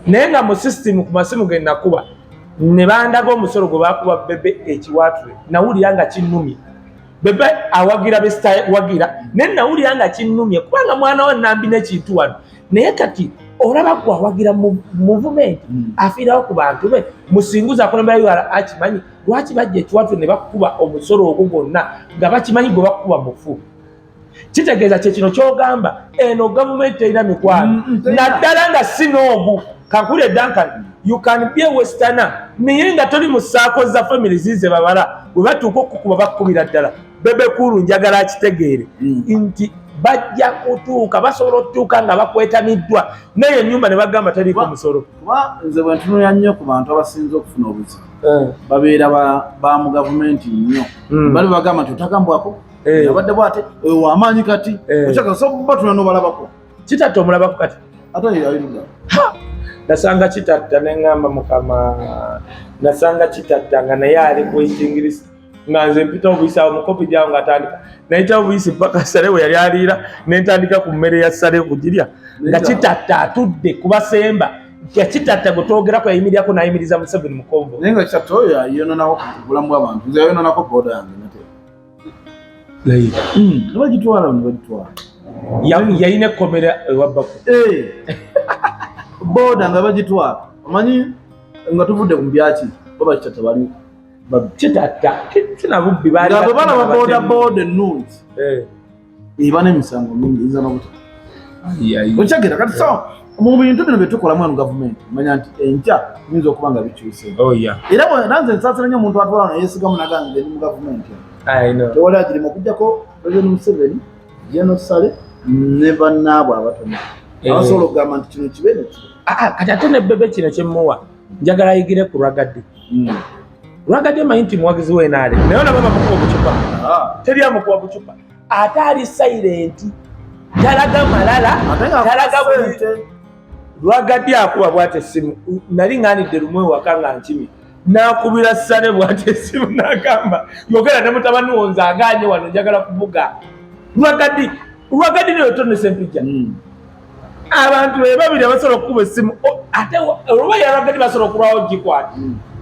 naye nga mu system ku masimu ge nakuba ne bandaga omusolo gwe bakuba Bebe ekiwaatule nawulira nga kinnumye Bebe awagira wagira naye nawulira nga kinnumye kubanga mwana wa nambi n'ekintu wano naye kati olaba gwawagira mu movement afiirawo ku bantu be musinguza akulembera URA akimanyi lwaki bajja ekiwaatule ne bakuba omusolo ogwo gwonna nga bakimanyi gwe bakuba mufu kitegeeza kyekino kyogamba eno gavumenti erina mikwano naddala nga sinoogu kankule Duncan you can be a westerner naye nga toli mu saako za family zize babala bwe batuuka okukuba bakukubira ddala Bebe kulu njagala akitegeere nti bajja kutuuka basobola okutuuka nga bakwetamiddwa naye ennyumba ne bagamba taliiko musolo kuba nze bwe ntunuulira nnyo ku bantu abasinze okufuna obuzibu babeera ba mu gavumenti nnyo bali bagamba nti otakambwako abadde bwate oyo wamaanyi kati okyaka so batuna n'obalabako kitatta omulabako kati ate yalirudda nasanga kitatta neŋŋamba Mukama nasanga kitatta nga naye ali kwekingirisi nga nze mpita obuyisi awo mukopi gyawo ng'atandika nayita obuyisi paka sale we yali aliira nentandika ku mmere ya sale okugirya nga kitatta atudde kubasemba kitatta gwe twogerako yayimirirako n'ayimiriza Museveni mu konvo naye nga kitatta oyo yayononako ku bulamu bw'abantu nze yayononako booda yange nate nebagitwala nebagitwala yayina ekkomera ewabbako booda nga bagitwala omanyi nga tuvudde ku mbyaki baba kitatta baliwo Chitata tina bubbi bali bana ba boda news ibane misango mingi iza nokuta ochagira kati sawa mu bintu bino betukola mu government manya nti enja minzo okubanga bikyuse era bwe nanze nsasira nnyo omuntu atwala na yesiga munagange mu government wala kiri mukujjako President Museveni Sale ne bannabo abatono abasobola okugamba nti kino kibeere kati ate ne Bebe kino kyemmuwa njagala ayigire ku Rwagadi Rwagadi manyi nti muwagizi w'enaale naye olaba bamukuba obucupa teri amukuba bucupa ate ali silent talaga malala talaga bwite Rwagadi akuba bwate essimu nali ŋŋaanidde lumu ewaka nga nkimi n'akubira Sale bwate essimu n'agamba yogera ne mutabani wo nze agaanye wano njagala kuvuga Rwagadi niyo tonese empija abantu babiri abasobola okukuba essimu ate oba ya Rwagadi basobola okulwawo gikwata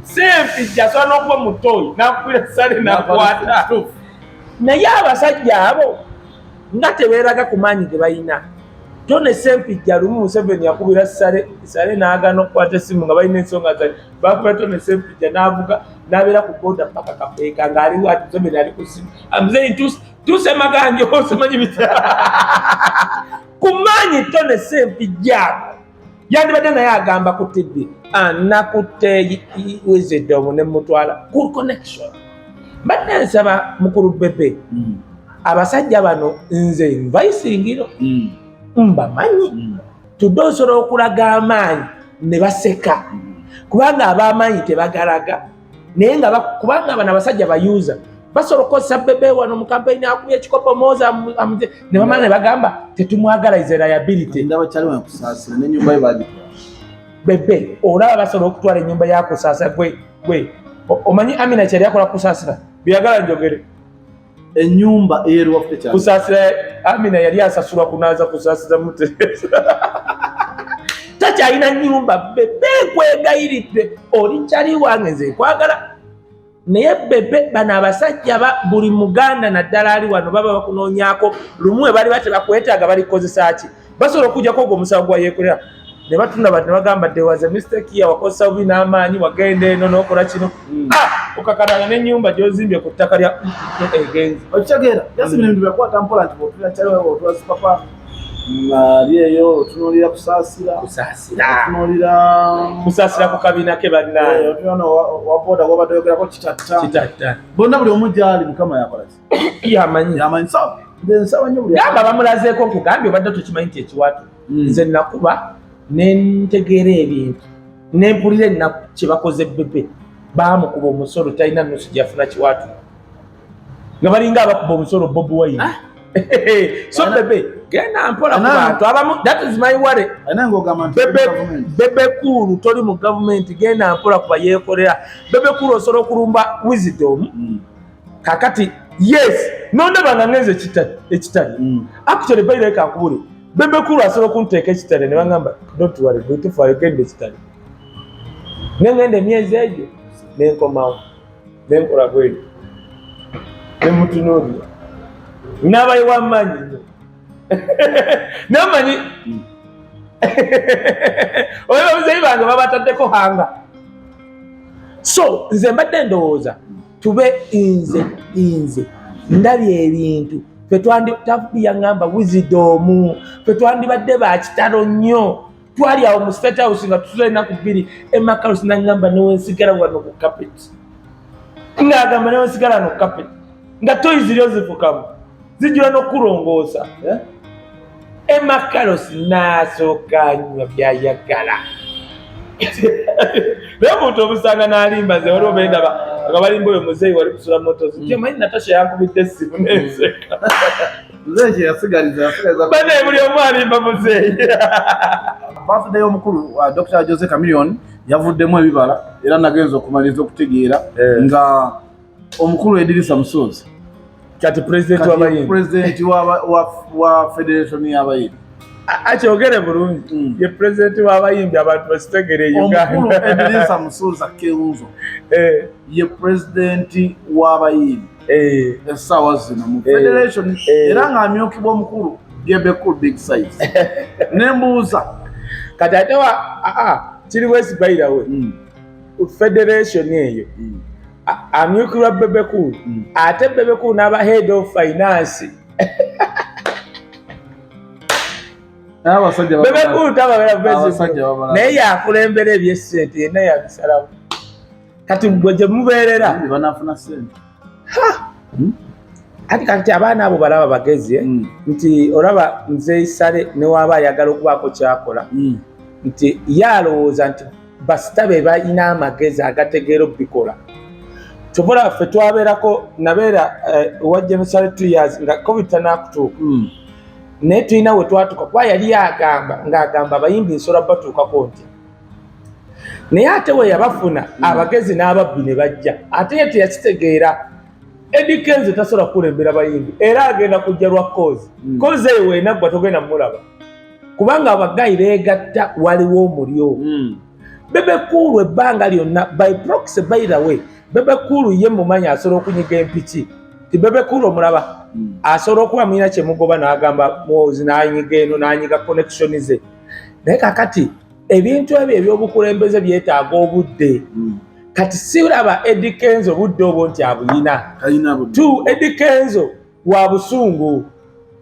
sempija asobola n'okuba mutoyi n'akubira Sale n'akwata naye abasajja abo nga tebeeraga ku maanyi ge balina tonese empija lumu Museveni yakubira Sale n'agaana okukwata essimu nga balina ensonga zali bakubira tonese empija n'avuga n'abeera ku boda paka kapeeka ng'aliwo ati Museveni ali ku ssimu amuzeyi tusemaganje osemanyi bitya ku maanyi tonese empija yandibadde naye agamba ku TV nakutte Wisdom ne mutwala good connection badde nsaba mukulu Bebe abasajja bano nze nvaisingiro mbamanyi tudde osobola okulaga amaanyi ne baseka kubanga ab'amaanyi tebagalaga naye nga kubanga bano abasajja bayuza basobola okukozesa Bebe wano mu kampeyini akubye ekikopo Moza ne bamala ne bagamba tetumwagala is a liability Bebe olaba basobola okutwala ennyumba yakusaasa gwe omanyi Amina kyali akola kusaasira byagala njogere ennyumba eri wafute cyane kusaasira Amina yali asasulwa kunaaza kusaasira muteesa takyalina nnyumba Bebe kwegayiridde oli kyali wange nze nkwagala naye Bebe bano abasajja buli Muganda naddala ali wano baba bakunoonyako lumu we bali batebakwetaaga balikozesa ki basobola okujjako ogwo omusango gwa Yekolera ne batunda bati ne bagamba there was a mistake here wakozesa bubi n'amaanyi wagenda eno n'okola kino okakanana n'ennyumba gy'ozimbye ku ttaka lya egenzi okitegeera yasibira ebintu byakwata mpola nti bwotulira kyaliwo otula sipapa aliyeyo otunuulira kusaasira kusaasira ku kabiina ke bannaayo otunono waboda wabadde yogerako kitatta bonna buli omu gyali Mukama yakola ki yamanyi sawa nze nsaba nnyo buli gamba bamulazeeko nkugambye obadde tokimanyi nti ekiwaatu nze nakuba nentegeera ebintu nempulira ennaku kye bakoze Bebe baamukuba omusolo talina nusu gyafuna kiwaatu nga balinga abakuba omusolo Bobi Wine so Bebe genda mpola ku bantu abamu that is my worry Bebe kulu toli mu government genda mpola ku Yekolera Bebe kulu osobola okulumba Wisdom kakati yes nondaba nga ngenze ekitali actually bayire kakubule Bebe kulu asobola okunteeka ekitali ne bagamba don't worry gwitufayo genda ekitali nengenda emyezi egyo nenkomawo nenkola bweyo nemutunuulira n'abayiwa amaanyi nnyo namanyi oyo bamuzeyi bange babataddeko hanga so nze mbadde ndowooza tube nze ndabye ebintu tafubi yaŋŋamba Wisdom twandibadde bakitalo nnyo twali awo mu State House nga tusola ennaku bbiri Emakalusi naŋŋamba newensigala wano ku kapeti ng'agamba newensigala wano ku kapeti nga toyi ziryo zifukamu zijula n'okulongoosa Emakalusi n'asooka nywa byayagala naye omuntu obusanga n'alimba nze waliwo bendaba nga balimba oyo muzeeyi wali kusula motozi nti omanyi Natasha yankubidde essimu n'enseka bane buli omu alimba muzeeyi birthday y'omukulu Dr. Jose Chameleone yavuddemu ebibala era nagenza okumaliriza okutegeera nga omukulu Edirisa Musozi kati president wa federation y'abayimbi akyogere bulungi ye president w'abayimbi abantu bakitegere Uganda omukulu Edirisa Musozi Keunzo ye president w'abayimbi essaawa zino mu federation era ng'amyukibwa omukulu Bebe Cool big size nembuuza kati ate kiri wesi bayirawe federation eyo amyukirwa Bebe Cool ate Bebe Cool n'aba head of finance Bebe Cool tabagala president naye yakulembera eby'essente yenna yabisalawo kati gwe gye mubeerera banafuna ssente ati kati abaana abo balaba bagezi nti olaba nze isale ne waba ayagala okubaako kyakola nti yalowooza nti basitabe balina amagezi agategeera okubikola tubola ffe twabeerako nabeera wajja misale 2 years nga covid tanakutuuka naye tulina we twatuuka kuba yali ng'agamba abayimbi nsobola batuukako nti naye ate we yabafuna abagezi n'ababbi ne bajja ate ye teyakitegeera Eddie Kenzo tasobola kulembera bayimbi era agenda kujja lwa kozi kozi eyo wenaggwa togenda mulaba kubanga abagayi beegatta waliwo omulyo Bebe Cool ebbanga lyonna by proxy by the way Bebe Cool ye mumanyi asobola okunyiga empiki ti Bebe Cool omulaba asobola okuba mulina kyemugoba n'agamba mwozi n'anyiga eno n'anyiga connection ze naye kakati ebintu ebyo ebyobukulembeze byetaaga obudde kati siraba Eddie Kenzo budde obwo nti abuyina tu Eddie Kenzo wa busungu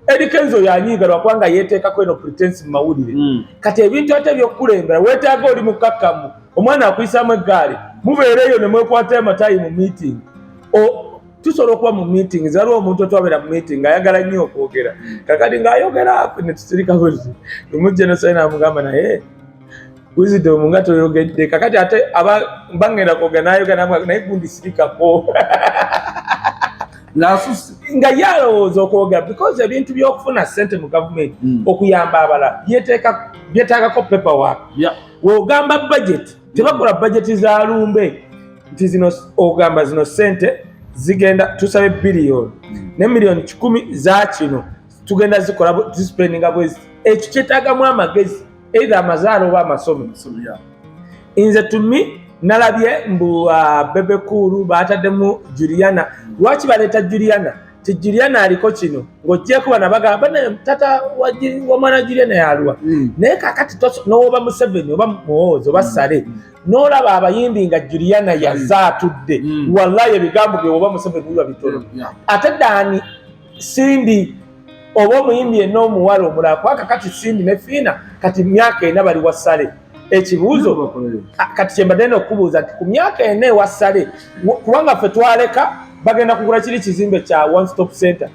Eddie Kenzo yanyiga lwakubanga yeteekako eno pretense mu mawulire kati ebintu ate by'okulembera weetaaga oli mukakkamu omwana akuyisaamu eggaali mubeereyo ne mwekwata amatayi mu meeting tusobola okuba mu meeting zaliwo omuntu otwabeera mu meeting ayagala nnyo okwogera kakati ng'ayogera ne tusirika bwezi lumujja nosale n'amugamba naye Wisdom nga toyogedde kakati ate bangenda kwogera n'ayogera naye gundi sirikako nga yalowooza okwogera because ebintu by'okufuna ssente mu gavumenti okuyamba abalala byetaagako paperwork weogamba budget tebakola budget za lumbe nti zino ogamba zino ssente zigenda tusabe biliyoni ne miliyoni 10 za kino tugenda zikola zispendinga bwezi ekyo kyetaagamu amagezi either amazaalo oba amasomo nze tumi nalabye mbu Bebe Cool baataddemu Juliana lwaki baleeta Juliana ti Juliana aliko kino ng'ojjeeko bana bagamba tata wa mwana Juliana yalwa naye kakati n'oba Museveni oba Muhoozi oba Sale n'olaba abayimbi nga Juliana yazaatudde wallahi ebigambo bye oba Museveni biba bitono ate Dani Sindi oba omuyimbi yenna omuwala omulala kuba kakati Sindi ne Fiina kati myaka ena bali wa Sale ekibuuzo kati kyembadde n'okubuuza nti ku myaka ena ewa Sale kubanga ffe twaleka bagenda kugula kiri kizimbe kya one stop center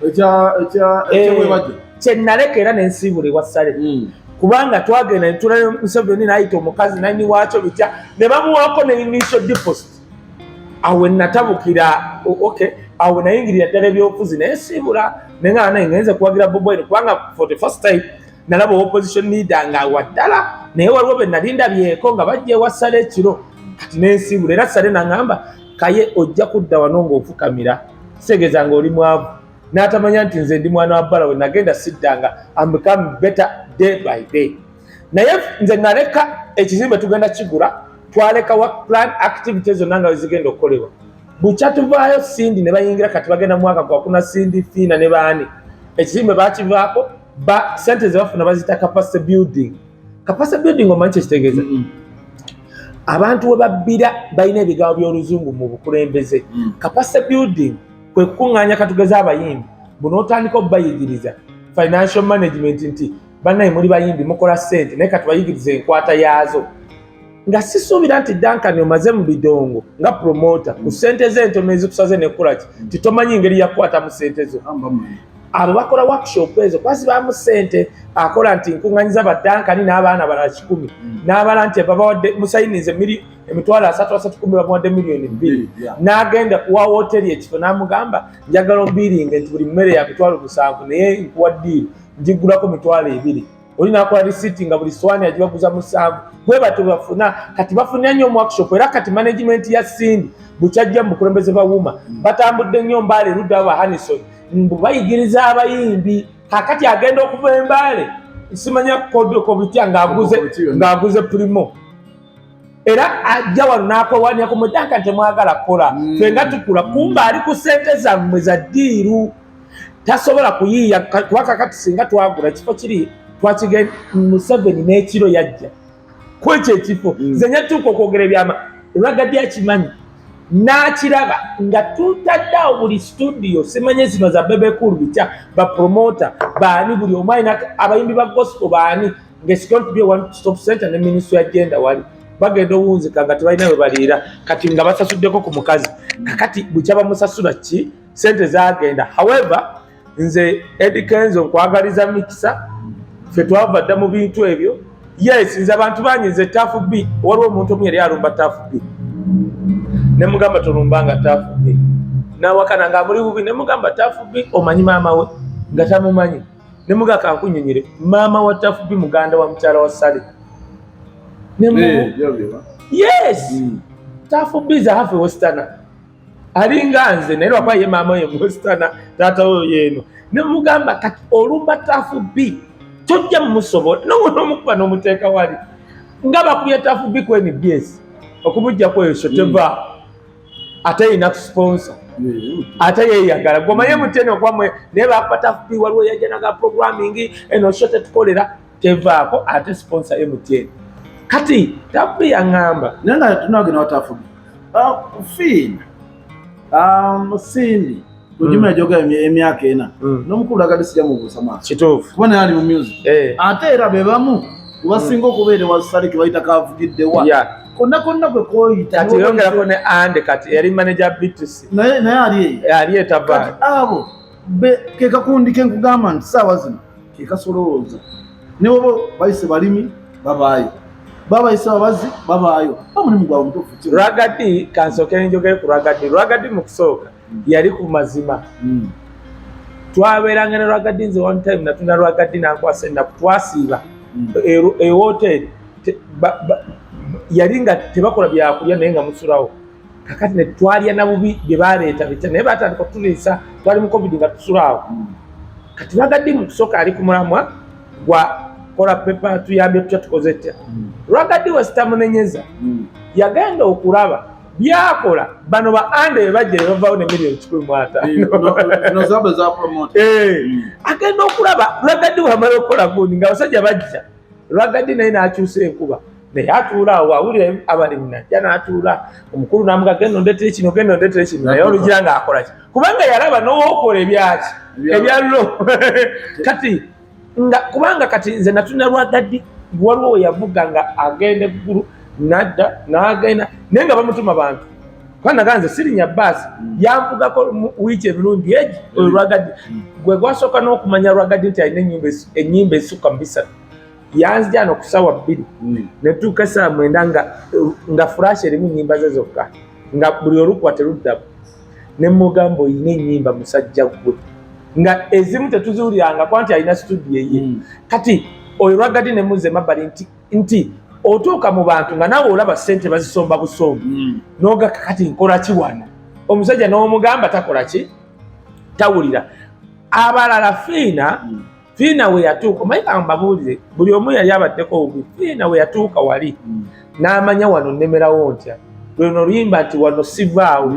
kyennaleka era n'ensiibula ewa Sale kubanga twagenda netulayo Museveni n'ayita omukazi nani waakyo bitya ne bamuwaako ne initial deposit awe natabukira awe nayingirira ddala ebyobufuzi n'ensiibula nenga naye ngenze kuwagira Bobi Wine kubanga for the first time nalaba opposition leader nga waddala naye waliwo be nalinda byeko nga bajja ewa Sale ekiro kati n'ensiibula era Sale n'angamba Kaye ojja kudda wano ng'ofukamira seegeza ng'oli mwavu n'atamanya nti nze ndi mwana wa bbala we nagenda siddanga I'm become better day by day naye nze naleka ekizimbe tugenda kigula twaleka work plan activities zonna nga wezigenda okukolebwa bukya tuvaayo Sindi ne bayingira kati bagenda mwaka gwakuna Sindi Fiina ne baani ekizimbe bakivaako sente ze bafuna bazita capacity building omanyi kyekitegeeza abantu we babbira balina ebigambo by'oluzungu mu bukulembeze capacity building kwe kukuŋŋaanya katugeza abayimbi buno otandika okubayigiriza financial management nti bannaye muli bayimbi mukola ssente naye katubayigiriza enkwata yaazo nga sisuubira nti Duncan omaze mu bidongo nga promota ku ssente z'entono ezikusaze nekkolaki titomanyi ngeri yakwata mu ssente zo abo bakola workshop ezo bazibaamu ssente akola nti nkuŋŋanyiza ba Duncan n'abaana balala 10 n'abala nti babawadde musayinize emitwalo 3 bamuwadde miliyoni 2 n'agenda kuwa hoteri ekifo n'amugamba njagala ombiringe nti buli mmere ya mitwalo 7 naye nkuwa ddiiri njigulako mitwalo 2 oli n'akola risiti nga buli swaani agibaguza 7 bwe batyo bafuna kati bafunira nnyo mu workshop era kati management ya Sindi bukyajja mu bukulembeze bawuma batambudde nnyo Mbaale erudda aba Hanison mbu bayigiriza abayimbi kakati agenda okuva Embaale simanya kodoko bitya ng'aguze primo era ajja wano n'akwewanyako mudanka temwagala kukola fenga tukula kumba ali ku ssente zammwe za ddiiru tasobola kuyiiya kuba kakati singa twagula kifo kiri twakigenda Museveni n'ekiro yajja kwekyo ekifo nze nyatuuka okwogera ebyama Ragadi akimanyi n'akiraba nga tutaddeawo buli studio simanye zino za Bebe Cool bitya bapromota baani buli omu alina abayimbi ba gospel baani it's going to be a one-stop center ne ministry agenda wali bagenda owunzika nga tebalina bwe baliira kati nga basasuddeko ku mukazi kakati bukyaba musasula ki sente zagenda. However nze Eddie Kenzo nkwagaliza mikisa ffe twavadda mu bintu ebyo. Yes nze abantu banyize Tafu B waliwo omuntu omu yali alumba Tafu B ne mugamba tolumbanga Tafu B nawakana nga muri bubi ne mugamba Tafu B omanyi maama we nga tamumanyi ne muga kankunyenyere maama wa Tafu B muganda wa mukyala wa Sale ne yes Tafu B za hafe westana alinga nze naye lwakwa ye maama ye westana tata oyo yeno ne mugamba kati olumba Tafu B tojja mumusobola n'omukuba n'omuteeka wali nga bakubye Tafu B kweni BS okumujja kwesho teva ate ina sponsor ate yeyagala gomaye mutene okwamwe naye bakuba Tafu B waliwo yajanaga programming eno shote tukolera tevaako ate sponsor MTN kati Tafu B yaŋŋamba nenga tunagenda wa Tafu B Fina Cindy Ujuma joga emyaka ena n'omukulu agadisi jamu busama kituufu kubona ali mu music ate era bebamu wasinga okubeere wasali kibaita kavugidde wa konna kwe koyita ati yongerako ne ande kati yali manager BTC naye ali etava abo ke kakundi ke nkugamba nti sawa zino ke kasolooza ne bo bayise balimi babayo babayise abazi babayo bamulimu gwa mutufu Ragadi kansokere njogere ku Ragadi mu kusooka yali ku mazima twaberanga ne Ragadi nze one time natunda Ragadi nankwase na twasiiba e hotel yali nga tebakola byakulya naye nga musulawo kakati ne twalya nabubi bye baleeta bitya naye batandika kutuliisa twali mu covid nga tusulawo kati Ragadi mu kusooka ali ku mulamwa gwa kola pepa tuyambye tutya tukoze tya Ragadi wasitamunenyeza yagenda okulaba byakola bano ba ande bajje bavaawo ne million 15 no zabe za promote agenda okulaba Ragadi wamala okukola gundi nga basajja bajja Ragadi naye n'akyusa enkuba naye atuula awo awulira abalimu najja n'atuula omukulu n'amuga genda ondeetere kino naye olugira ng'akola ki kubanga yalaba n'owokola ebyaki ebyallo kati nga kubanga kati nze natunda Ragadi waliwo we yavuga nga agenda eggulu nadda n'agenda naye nga bamutuma bantu kubanga ganze sirinya baasi yanvugako wiiki ebirungi egi oyo Ragadi gwe gwasooka n'okumanya Ragadi nti alina ennyimba esukka mu 3 yanzijana okusawa 2 netuuka essaawa 9 nga flash erimu nnyimba ze zokka nga buli olukwa teruddamu ne mugamba oyina ennyimba musajja gwe nga ezimu tetuziwuliranga kwa nti alina studio ye kati oyo Ragadi ne muze mabbali nti otuuka mu bantu nga nawe olaba ssente bazisomba busombi noga kati nkola ki wano omusajja n'omugamba takola ki tawulira abalala Fiina we yatuuka omanyi kambabuulire buli omu yali abaddeko obubi Fiina we yatuuka wali n'amanya wano nnemerawo ntya lweno oluyimba nti wano sivaawo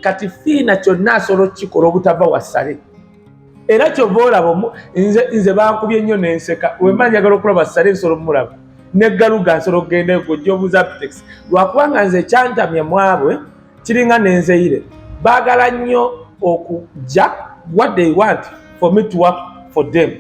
kati Fiina kyonna asobola okukikola obutava wasale era kyova olaba nze bankubye nnyo n'enseka wemba njagala okulaba sale nsobola omulaba neggaluga nsobola okugenda egojja obuuza apitex lwakubanga nze ekyantamya mwabwe kiringa n'enzeire baagala nnyo okujja what they want for me to work for them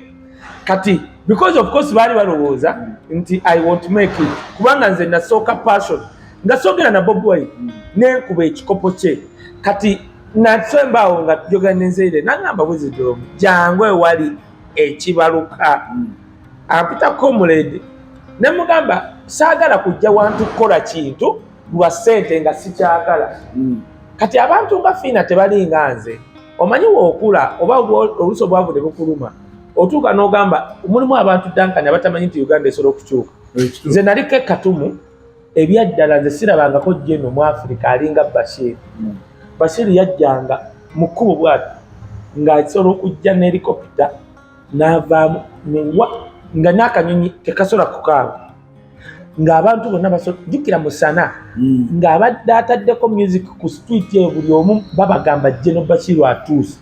kati because of course baali balowooza nti I want to make it kubanga nze nasooka passion ngasoogera na Bob Wine nenkuba ekikopo kye kati natsembaawo nga tujogera n'enzeire nangamba bwezidoomu jangu ewali ekibaluka ampita comrade ne mugamba saagala kujja wantu kukola kintu lwa ssente nga sikyagala kati abantu nga Fiina tebalinga nze omanyi wookula oba oluso bwavu ne bukuluma otuuka n'ogamba mulimu abantu dankani abatamanyi nti Uganda esobola okukyuka nze naliko ekkatumu ebyaddala nze sirabangako jeno mu Africa alinga Bashir yajjanga mu kkubo bwati ng'asobola okujja n'helikopita n'avaamu nga n'akanyonyi tekasobola kukaaba ng'abantu bonna basojjukira musana ng'abadde ataddeko music ku street eyo buli omu babagamba Jeno Bashir atuuse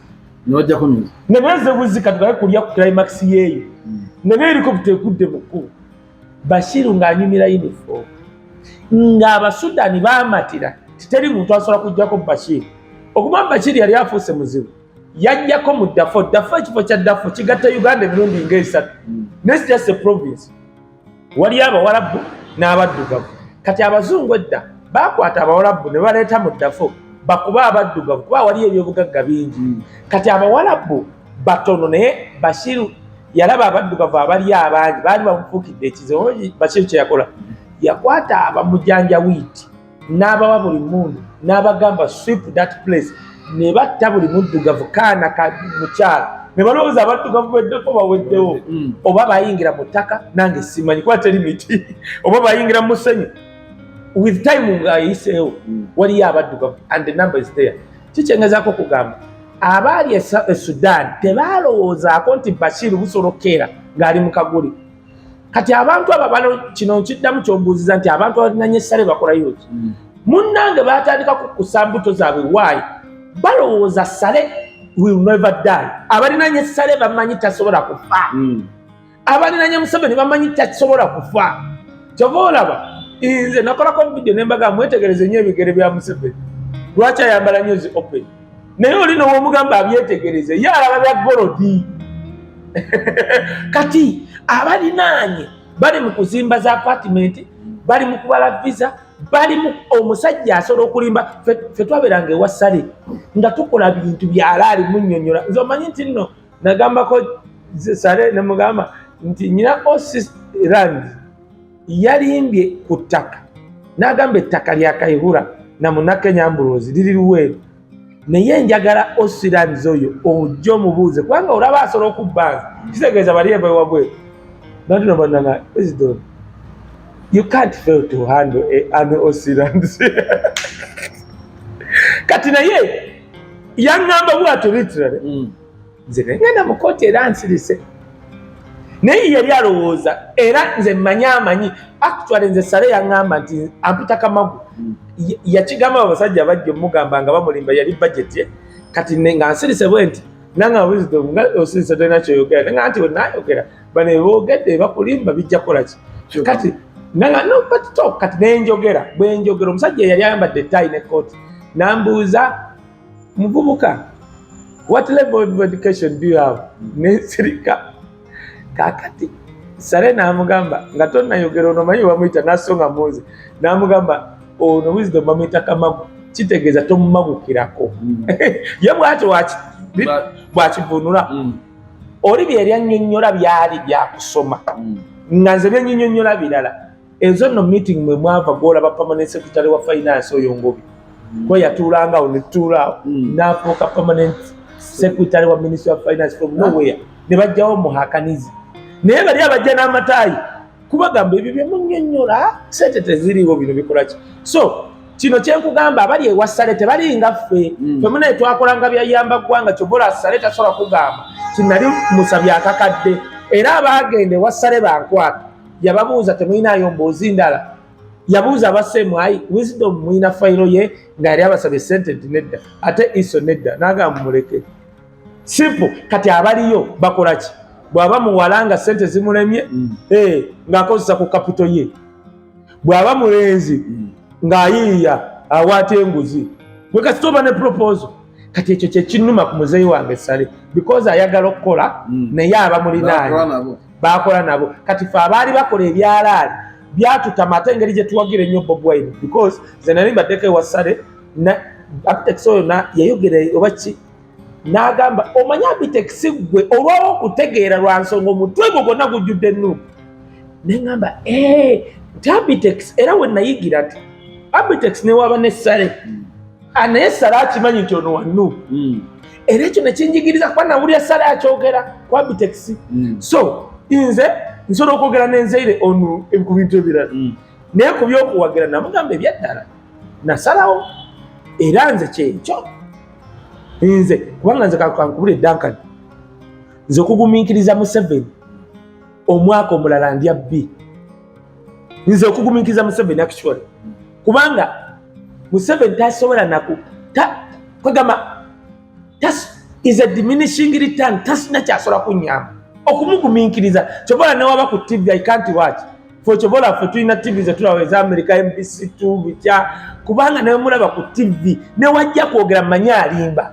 n'ojjako music ne beze buzika tugaye kulya ku climax yeeyo ne helikopita ekudde mu kkubo Bashir ng'anyumira uniform ng'Abasudani baamatira titeri muntu asobola kujjako Bashir okuba Bashir yali afuuse muzibu yajjako mu Darfur ekifo kya Darfur kigatta Uganda emirundi ng'esatu next just a province wali abawarabu n'abaddugavu kati abazungu edda bakwata abawarabu ne baleeta mu Darfur bakuba abaddugavu kuba wali ebyobugagga bingi kati abawarabu batono naye Bashir yalaba abaddugavu abali abangi baali bamufuukidde ekizibu Bashir kye yakola yakwata abamujanjawiiti n'abawa buli mundu n'abagamba sweep that place ne batta buli muddugavu kaana ka mukyala ne balowooza abaddugavu beddeko baweddewo oba bayingira mu ttaka nange simanyi kuba teri miti oba bayingira mu musenyu with time ng'ayiseewo waliyo abaddugavu and the number is there kikyengezaako kugamba abaali e Sudan tebalowoozaako nti Bashir busolokera ng'ali mu kaguli kati abantu aba bano kino nkiddamu kyombuuziza nti abantu abalinanye essale bakola yuki munnange batandika kukusa mbuto zaabwe waayi balowooza ssale will never die abalinanye essale bamanyi tasobola kufa abalinanye Museveni bamanyi tasobola kufa kyova olaba nze nakolako video nembaga mwetegereze nnyo ebigere bya Museveni lwaki ayambala nnyo zi open naye olina ow'omugamba abyetegereze ye alaba bya golodi kati abalinaanye bali mu kuzimba za apartment bali mu kubala visa bali mu omusajja asobola okulimba fe twaberanga ewa ssale nga tukola bintu byalaali munnyonnyola nze omanyi nti nno nagambako ssale ne mugamba nti nyina osis land yalimbye ku ttaka n'agamba ettaka lya Kayihura na Munakenya Ambrose liri Luweero naye njagala Osirands oyo ojja omubuuze kubanga olaba asobola okubbanza kitegeeza bali ebawabweru natino bannanga President you can't fail to handle an Osirands kati naye yaŋŋamba bw'atyo literally nze ngenda mu kooti era nsirise naye yali alowooza era nze amanyi actually nze ssale yaŋŋamba nti ampita Kamagu yakigamba abasajja bajja omugamba nga bamulimba yali budget ye kati nga nsirise bwe nti nanga Wisdom nga osirise tolina kyoyogera nga nti wenayogera bano boogedde bakulimba bijja kukola ki kati nanga no but talk kati nenjogera bwe njogera omusajja yali ayambadde tie ne coat nambuuza muvubuka what level of education do you have nesirika kakati ssale n'amugamba nga tonnayogera ono manyi bamuyita nasonga muzi n'amugamba ono Wisdom bamuyita Kamagu kitegeeza tomumagukirako ye bwatyo bwakivunula oli byeryannyonnyola byali byakusoma nga nze byennyonnyola birala ezo nno meeting mwe mwava gwolaba permanent secretary wa finance oyo Ngobi kwe yatuulangawo netutuulaawo n'afuuka permanent secretary wa ministry of finance from nowhere ne bajjawo muhakanizi naye bali abajja n'amataayi kubagamba ebyo byemunnyonnyola sente teziriiwo bino bikolaki so kino kyenkugamba abali ewa ssale tebalinga ffe femunaye twakolanga byayamba ggwanga kyobola ssale tasobola kugamba kinali musabye akakadde era abaagenda ewa ssale bankwata yababuuza temuyinaayo mboozi ndala yabuuza abaseemu ayi Wisdom muyina fayiro ye nga yali abasabye sente nti nedda ate iso nedda n'agamba muleke simple kati abaliyo bakolaki bw'aba muwalanga sente zimulemye ng'akozesa ku kapito ye bw'aba mulenzi ng'ayiiya awaata enguzi bwe kasi toba ne proposal kati ekyo kyekinnuma ku muzeeyi wange ssale because ayagala okukola naye abamulinaani bakola nabo kati fe abaali bakola ebyalaali byatutama ate engeri gye tuwagira ennyo Bobi Wine because ze nali mbaddeko ewa ssale Apitex oyo yayogera oba ki n'agamba omanyi Apitex gwe olwawo okutegeera lwa nsonga omutwe gwo gwonna gujjudde ennuupu neŋŋamba nti Apitex era we nayigira nti Apitex ne waba ne ssale naye ssale akimanyi nti ono wa nnuupu era ekyo ne kinjigiriza kuba nawulira ssale akyogera ku Apitex so nze nsobola okwogera n'enzeire ono ku bintu ebirala naye ku by'okuwagira namugamba ebyaddala nasalawo era nze kyekyo nze kubanga nze kankubula eddankani nze okugumiikiriza Museveni omwaka omulala ndya bbi nze okugumiikiriza Museveni actually kubanga Museveni tasobola kwegamba is a diminishing return tasina kyasobola kunyamba okumugumiikiriza kyobola newaba ku TV I can't watch fochobola ffe tulina TV zetulawa eza America MBC2 bitya kubanga naye mulaba ku TV ne wajja kwogera mmanyi alimba.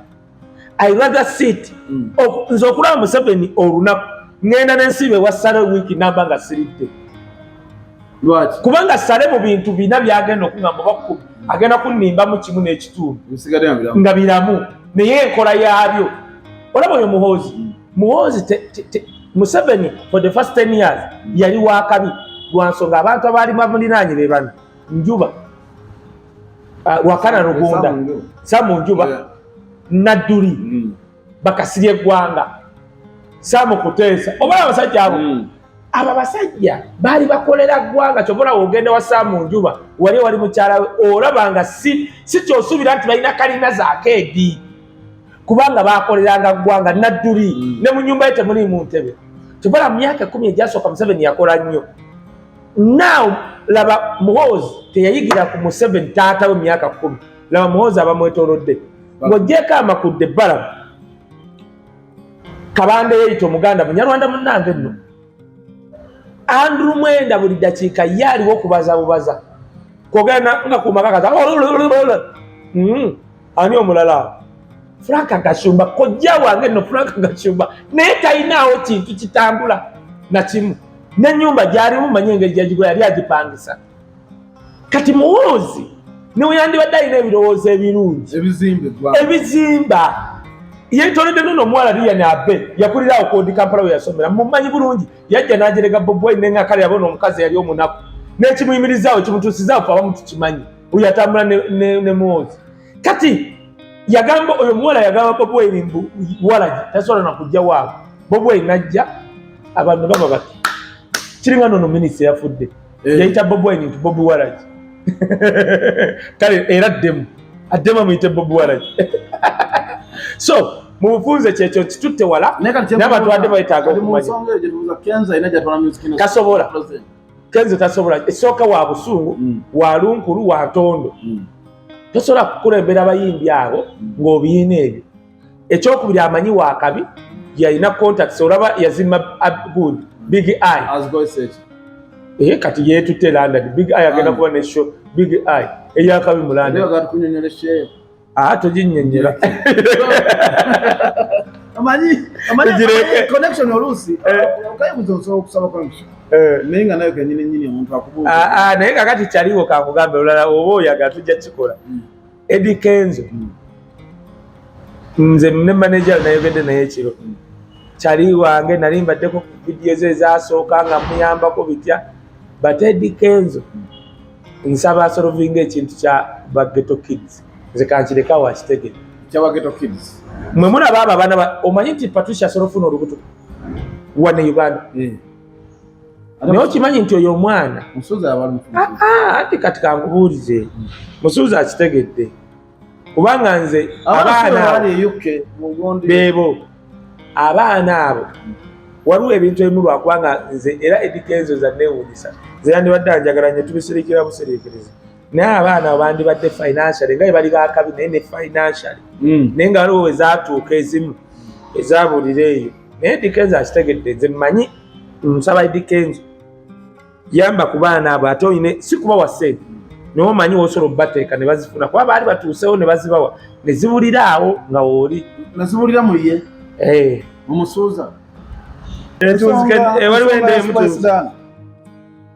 I rather sit nze okulaba Museveni olunaku ngenda n'ensibe wa Sale wiki namba nga siridde kubanga Sale mu bintu bina byagenda okungamba bakkubi agenda kunnimba mu kimu n'ekitundu nga biramu naye enkola yabyo olaba oyo Muhoozi Museveni for the first 10 years yali wakabi lwa nsonga abantu abaali bamulinaanye be bano Njuba Wakana Rugunda Samu Njuba Nadduli Bakasirye Gwanga Samu Kuteesa oba abasajja abo aba basajja baali bakolera ggwanga kyobola ogende wa Samu Njuba wali mukyala we olabanga si kyosubira nti balina kalina zaakeedi kubanga bakoleranga ggwanga Nadduli ne mu nyumba ye temuli mu ntebe kyobola mu myaka 10 egyasooka Museveni yakola nnyo. Now laba Muhoozi teyayigira ku Museveni taata we myaka 10 laba Muhoozi abamwetoolodde ng'ogyeko amakudde ebbala Kabande yeeyita Omuganda Munyarwanda munnange nno Andrew Mwenda buli dakiika ye aliwo okubaza kwogenda nga kumakakaza ani omulala Frank Gashumba kojja wange nno Frank Gashumba naye talinaawo kintu kitambula na kimu n'ennyumba gyalimu manyi engeri gyagigula yali agipangisa kati Muhoozi niwe yandibadde alina ebirowoozo ebirungi ebizimba yeetolodde nno omuwala Lilian Abe yakulira awo Kodi Kampala we yasomera mumanyi bulungi yajja n'ajerega Bobi Wine n'engakale yabona omukazi yali omunaku n'ekimuyimirizaawo kimutuusizaawo fe abamu tukimanyi oyo yatambula ne Muhoozi kati yagamba oyo muwala yagamba Bobi Wine mbu Walagi tasobola na kujja waabo Bobi Wine najja abantu baba bati kiringa nono minisita yafudde yayita Bobi Wine nti Bobi Walagi kale era addemu amuyite Bobi Walagi so mu bufunze kyekyo kitutte wala n'abantu badde bayetaaga okumanya kasobola Kenzo tasobola esooka wa busungu wa lunkulu wa ntondo tosobola kukulembera abayimbi abo ng'obiina ebyo ekyokubiri amanyi wa kabi yalina contacts olaba yazima good Big Eye kati yeetutte London Big Eye agenda kuba ne show Big Eye eyakabi mu London toginyenyera amanyi connection oluusi okayibuza osobola okusaba connection naye nga nayo kenyini omuntu akubuuza naye kakati kyaliwo kakugambe olala oba oyaga tujja kikola Eddie Kenzo nze ne manager nayogedde naye ekiro kyali wange nali mbaddeko vidiyo ze ezasooka nga muyambako bitya but Eddie Kenzo nsaba asolovinga ekintu kya Baghetto Kids nze kankireka wakitegere kya Baghetto Kids mwe mulaba abo abaana omanyi nti Patricia asolofuna olubuto wane Uganda naye okimanyi nti oyo omwana musuuza abantu ati kati kangubuulize musuuza akitegedde kubanga nze abaana beebo abaana abo waliwo ebintu ebimu lwakubanga nze era Eddie Kenzo za neewuunyisa nze yandibadde njagala nnyo tubisirikira busiriikiriza naye abaana abo bandibadde financially nga bali bakabi naye ne financially naye nga waliwo wezaatuuka ezimu ezabulira eyo naye Eddie Kenzo akitegedde nze mmanyi nsaba Eddie Kenzo yamba ku baana abo ate oyine si kuba wa ssente naye omanyi wosobola obbateeka ne bazifuna kuba baali batuusewo ne bazibawa ne zibulira awo nga wooli nazibulira mu ye mumusuuza waliwo endeemutuuza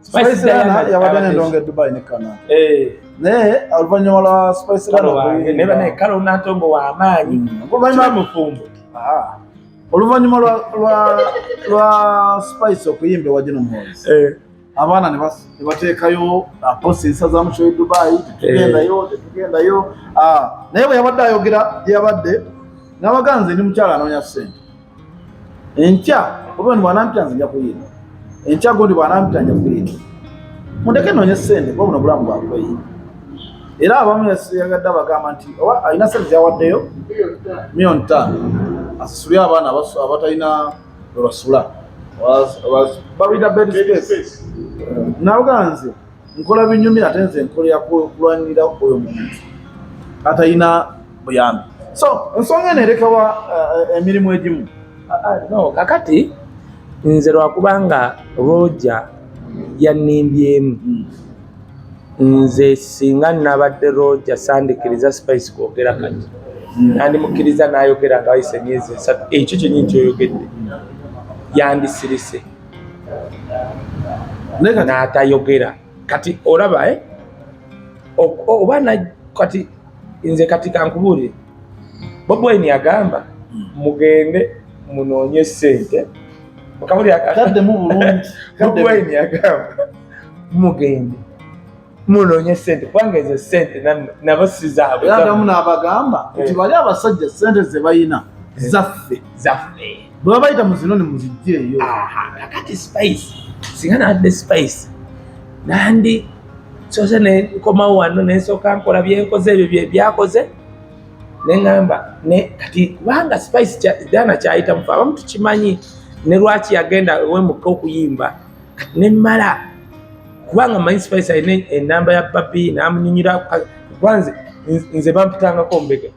Spice Dana yabadde n'endongo e Dubai ne Canada naye oluvannyuma lwa Spice Dana neba naye kale onatongo w'amaanyi mufumbo oluvannyuma lwa Spice okuyimba ewa Gino Muhoozi abaana ne bateekayo aposinsa za musho e Dubai tetugendayo naye bwe yabadde ayogera yabadde n'abaganze ndi mukyala anoonya ssente enkya oba ndi bwanampita nze nja kuyimba enkya gondi bwanampita nja kuyimba mundeke noonye ssente kuba buno bulamu bwakuyimba era abamu yagadde abagamba nti alina ssente zyawaddeyo $5,000,000 asasulye abaana abatalina we basula babita bed space nabuganze nkola binyumira ate nze nkolera kulwanirira oyo muntu atalina buyambi so ensonga eno erekawa emirimu egimu no kakati nze lwakubanga Roger yanimbyemu nze singa nabadde Roger sandikiriza Spice kwogera kati nandi mukkiriza n'ayogera nga wayise emyezi 3 ekyo kyennyini kyoyogedde yandisirise n'atayogera kati olaba oba kati nze kati kankubuulire Bobi Wine yagamba mugende munoonye ssente mu Burundi. Bobi Wine yagamba mugende munoonye ssente kubanga ezo ssente nabo si zaabwe. Adamu n'abagamba nti bali abasajja ssente ze bayina zaffe bwe babayita mu zino ne muzijjeeyo. Kakati Spice singa nadde Spice nandi soose nenkomawo wano nensooka nkola byenkoze ebyo byakoze neŋŋamba kati kubanga Spice Diana kyayita mufa abamu tukimanyi ne lwaki yagenda wemuka okuyimba kati nemmala kubanga manyi Spice alina enamba ya papi n'amunyinyira kwanze nze bampitangako mbega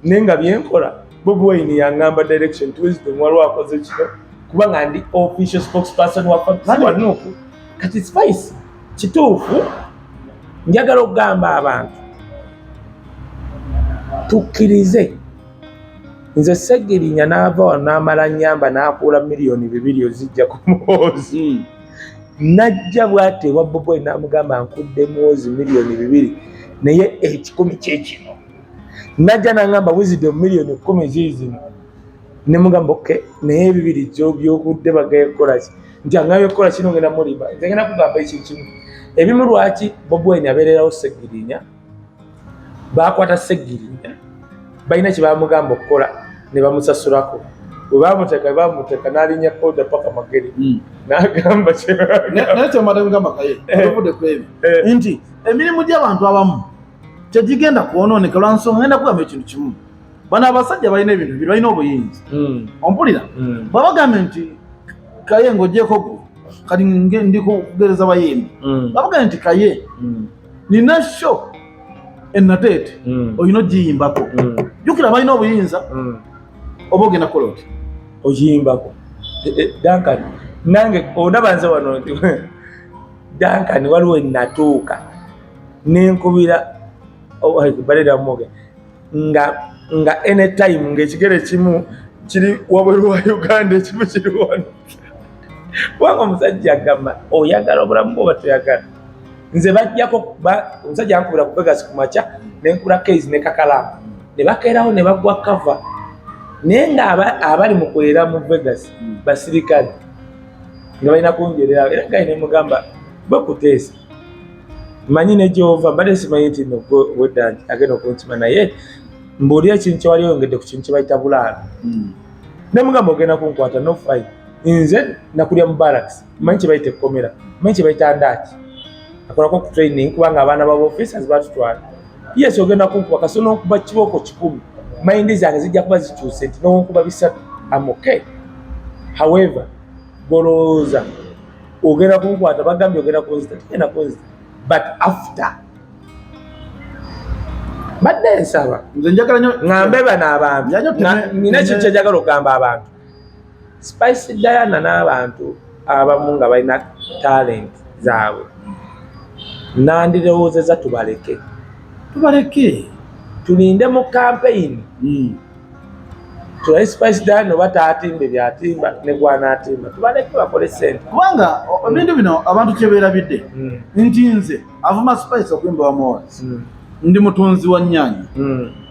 naye nga byenkola Bobi Wine yaŋŋamba direction Wisdom waliwo akoze kino kubanga ndi official spokesperson wa Nuku. Kati Spice kituufu njagala okugamba abantu tukkirize nze Segirinya n'ava wano n'amala nnyamba n'akuula miliyoni 2 ozijja ku muhoozi najja bw'ateebwa Bobi Wine n'amugamba nkudde muhoozi miliyoni 2 naye 10 kyekino najja n'angamba Wisdom miliyoni 10 ziizino ne mugamba oke naye 2 by'okudde bagayekola ki nti angayo ekola kino ngenda muliba nze ngenda kugamba ekintu kimu ebimu lwaki Bobi Wine abeererawo Segirinya baakwata Segirinya balina kye bamugamba okukola ne bamusasulako bwe bamuteeka n'alinnya kooda paka magere n'agamba naye kyemadamugamba Kaye oluvudde ku ebyo nti emirimu gy'abantu abamu tegigenda kwonooneka lwa nsonga ngenda kugamba ekintu kimu bano abasajja balina ebintu biri balina obuyinza ompulira babagambe nti Kaye ng'ogyeko gwe kati ndi kugereza bayimbi babagambe nti Kaye nina sho enateete olina ogiyimbako jjukira balina obuyinza oba ogenda kukola oti ogiyimbako Duncan nange ondaba nze wano nti Duncan waliwo enatuuka nenkubira balera muge nga anytime ng'ekigere kimu kiri wabweru wa Uganda ekimu kiri wano kubanga omusajja agamba oyagala obulamu bwoba toyagala nze bajjako omusajja ankubira ku Vegas ku makya nenkula case ne kakalamu ne bakeerawo ne bagwa kava naye nga abali mu kwera mu Vegas basirikale nga balina kunjerera era Kaye ne mugamba bakuteesa manyi ne gy'ova mbadde simanyi nti wedda nti agenda okuntima naye mbuulira ekintu kyewali oyongedde ku kintu kye bayita bulaalo ne mugamba ogenda kunkwata no fine nze nakulya mu barracks manyi kye bayita ekkomera manyi kye bayita ndaaki akolako ku training kubanga abaana baba officers batutwala yes ogenda kunkuba kasi n'okuba kibooko 10 mayindi zange zijja kuba zikyuse nti n'onkuba 3 I'm okay. However golowooza ogenda kunkwata bagambye ogenda kunzita tugenda kunzita but after badde nsaba nze njagala nnyo ngambe bano abantu nina kintu ky'enjagala okugamba abantu Spice Diana n'abantu abamu nga balina talent zaabwe nandirowoozeza tubaleke tulinde mu campaign tulabe Spice Diana oba taatimbe byatimba ne gwanaatimba tubaleke bakole ssente kubanga ebintu bino abantu kyebeerabidde nti nze avuma Spice okuyimba wamuwazi ndi mutunzi wa nnyaanya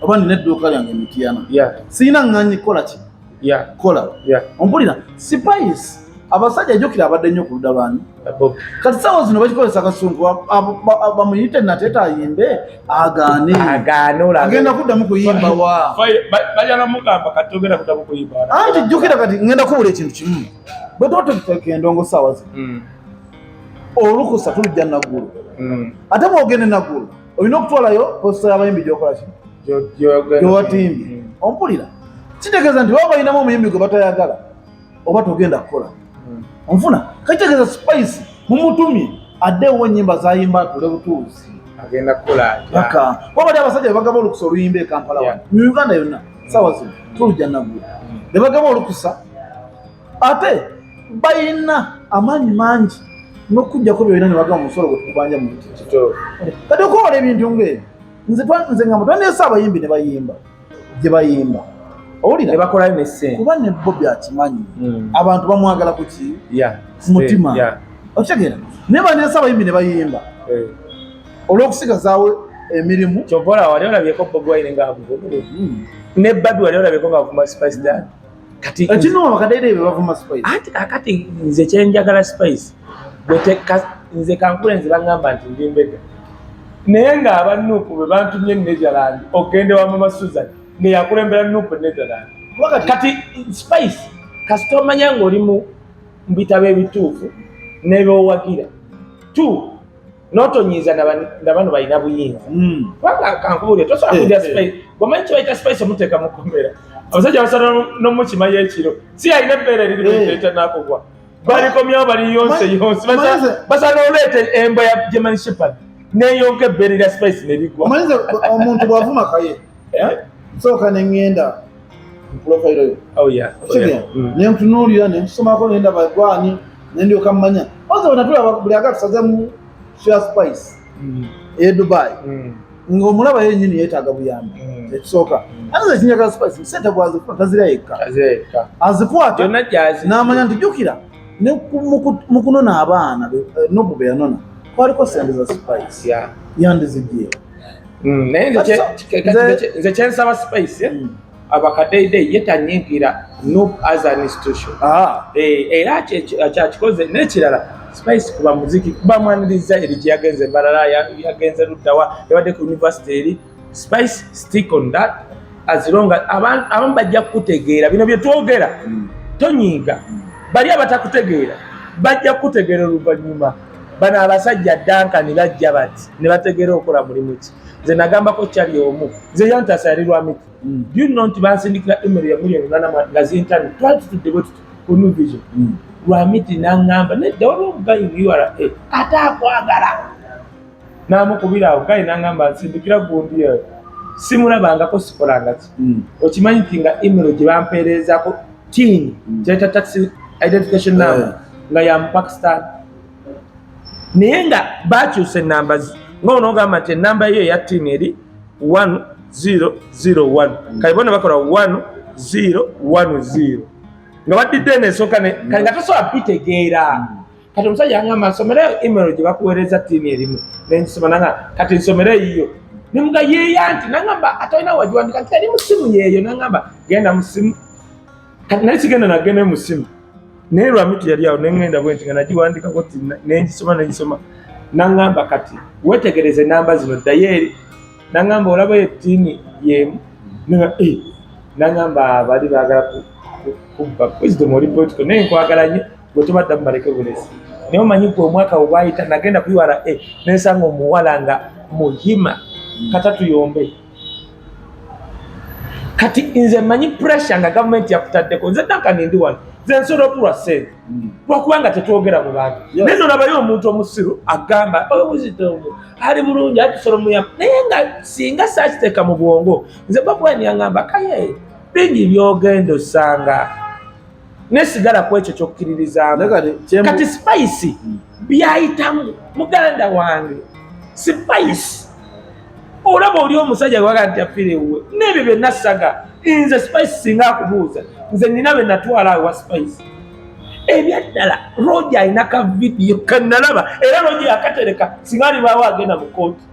oba nina edduuka lyange Mityana siina ŋŋanyi kola ki kola ompulira Spice abasajja jjukira abadde nnyo ku ludda lwani kati saawa zino bakikozesa akasungu bamuyite nateeta ayimbe agaane agenda kuddamu kuyimba wa anti jjukira kati ŋŋenda kubula ekintu kimu bwe tuba tuteeka endongo saawa zino olukusa tulujja naggulu ate bw'ogende naggulu olina okutwalayo posita y'abayimbi gy'okola ki gy'owatimbye ompulira kitegeeza nti baba balinamu omuyimbi gwe batayagala oba togenda kukola onfuna kitegeeza Spice mumutumye addeewo ennyimba zayimba atule butuuzi agenda kukola paka kuba bali abasajja bebagaba olukusa oluyimba e Kampala wano mu Uganda yonna saawa zino tulujja naggulu ne bagaba olukusa ate balina amaanyi mangi nokujja ko byonna ne bagamba musolo gwe tukubanja mu kitito kati okola ebintu ng'ebyo nze ngamba twandeesa abayimbi ne bayimba gye bayimba owulira ne bakolayo n'essente kuba ne Bobby akimanyi abantu bamwagala ku ki mutima okitegeera naye bandeesa abayimbi ne bayimba olw'okusigazaawo emirimu kyova wali olabyeko Bobi Wine ng'avuga ne Bobby wali olabyeko ng'avuma Spice Dad kati ekinoma bakadde ebyo bavuma Spice ati kakati nze kyenjagala Spice nze kankule nze bangamba nti ndi mbega naye ng'aba Nuupu bwe bantumye Netherland ogende wa Mama Susan ne yakulembera Nuupu Netherland kati Spice kasita omanya ng'oli mu bitabo ebituufu n'ebyowagira n'otonyiiza na bano balina buyinza kubanga kankubulire tosobola kulya Spice bw'omanyi kye bayita Spice omuteeka mu kkomera abasajja basala n'omukima y'ekiro si alina ebbeere eriri etanakugwa balikomyawo baliyonse basala oleeta embwa ya German Shepherd neyonka ebbeere lya Spice ne ligwa omanyize omuntu bw'avuma Kaye nsooka ne ŋŋenda mu profile yo ne ntunuulira ne nsomako ne ndaba gwani ne ndyoka mmanya oza bwe natulaba buli agatusaze mu Share Spice e Dubai ng'omulaba yennyini yeetaaga buyambi ekisooka ate ekinyagala Spice sente bw'azifuna tazira yekka azikwata n'amanya nti jjukira ne mu kunona abaana Nobu be yanona kwaliko sente za Spice yandiziggyeyo naye nze kyensaba Spice abakadde yetanyiikira Nobu as an institution era kyakikoze n'ekirala Spice kuba muziki kuba mwaniriza eri gye yagenze Mbarara yagenze Luddawa yabadde ku university eri Spice stick on that as long as abamu bajja kutegeera bino bye twogera tonyiiga bali abatakutegeera bajja kutegeera oluvannyuma bano abasajja Duncan bajja bati ne bategeera okukola mulimu ki nze nagambako kyali omu nze yantasa yali Lwamiti you know nti bansindikira email ya $1,800 nga zintami twatutudde bwe ku New Vision Lwamiti n'aŋŋamba nedda waliwo omugayi mu URA ate akwagala n'amukubira awo gayi n'aŋŋamba nsindikira gundi eyo simulabangako sikolanga ki okimanyi nti nga email gye bampeerezaako tin kyeta taxi identification number nga ya mu Pakistan naye nga bakyusa enamba ng'onoogamba nti enamba yo eya tin eri 1001 kalibona bakola 1010 nga baddidde nesooka kali nga tosobola bitegeera kati omusajja aŋŋamba nsomereyo email gye bakuweereza tiini erimu nensoma nanga kati nsomere eyiyo nemuga yeeya nti naŋŋamba ate olina wagiwandika nti eri mu simu yeeyo naŋŋamba genda mu simu kati naye sigenda nagende mu simu naye Lwamiti yali awo neŋŋenda bwe nti nga nagiwandikako ti nengisoma naŋŋamba kati wetegereze enamba zino ddayo eri naŋŋamba olabayo ettiini yemu naŋŋamba bali baagala kubba wisdom oli political naye nkwagala nnyo gwe tobadda mubaleke bulesi naye omanyi gwe omwaka obwayita nagenda ku URA nensanga omuwala nga muhima katatu yombe kati nze manyi pressure nga gavumenti yakutaddeko nze Duncan ndi wano nze nsobola okulwa ssente lwakubanga tetwogera mu bantu naye nolabayo omuntu omusiru agamba wisdom ali bulungi atusobola omuyamba naye nga singa saakiteeka mu bwongo nze Bobi Wine yaŋŋamba Kaye bingi byogenda osanga nesigala ku ekyo kyokukiririzaamu kati Spice byayitamu muganda wange Spice olaba oli omusajja gwaga nti afiire ewuwe n'ebyo bye nassaga nze Spice singa akubuuza nze nina be natwala awe wa Spice ebyaddala Roger alina ka vidiyo kannalaba era Roger akatereka singa alibaawo agenda mu kooti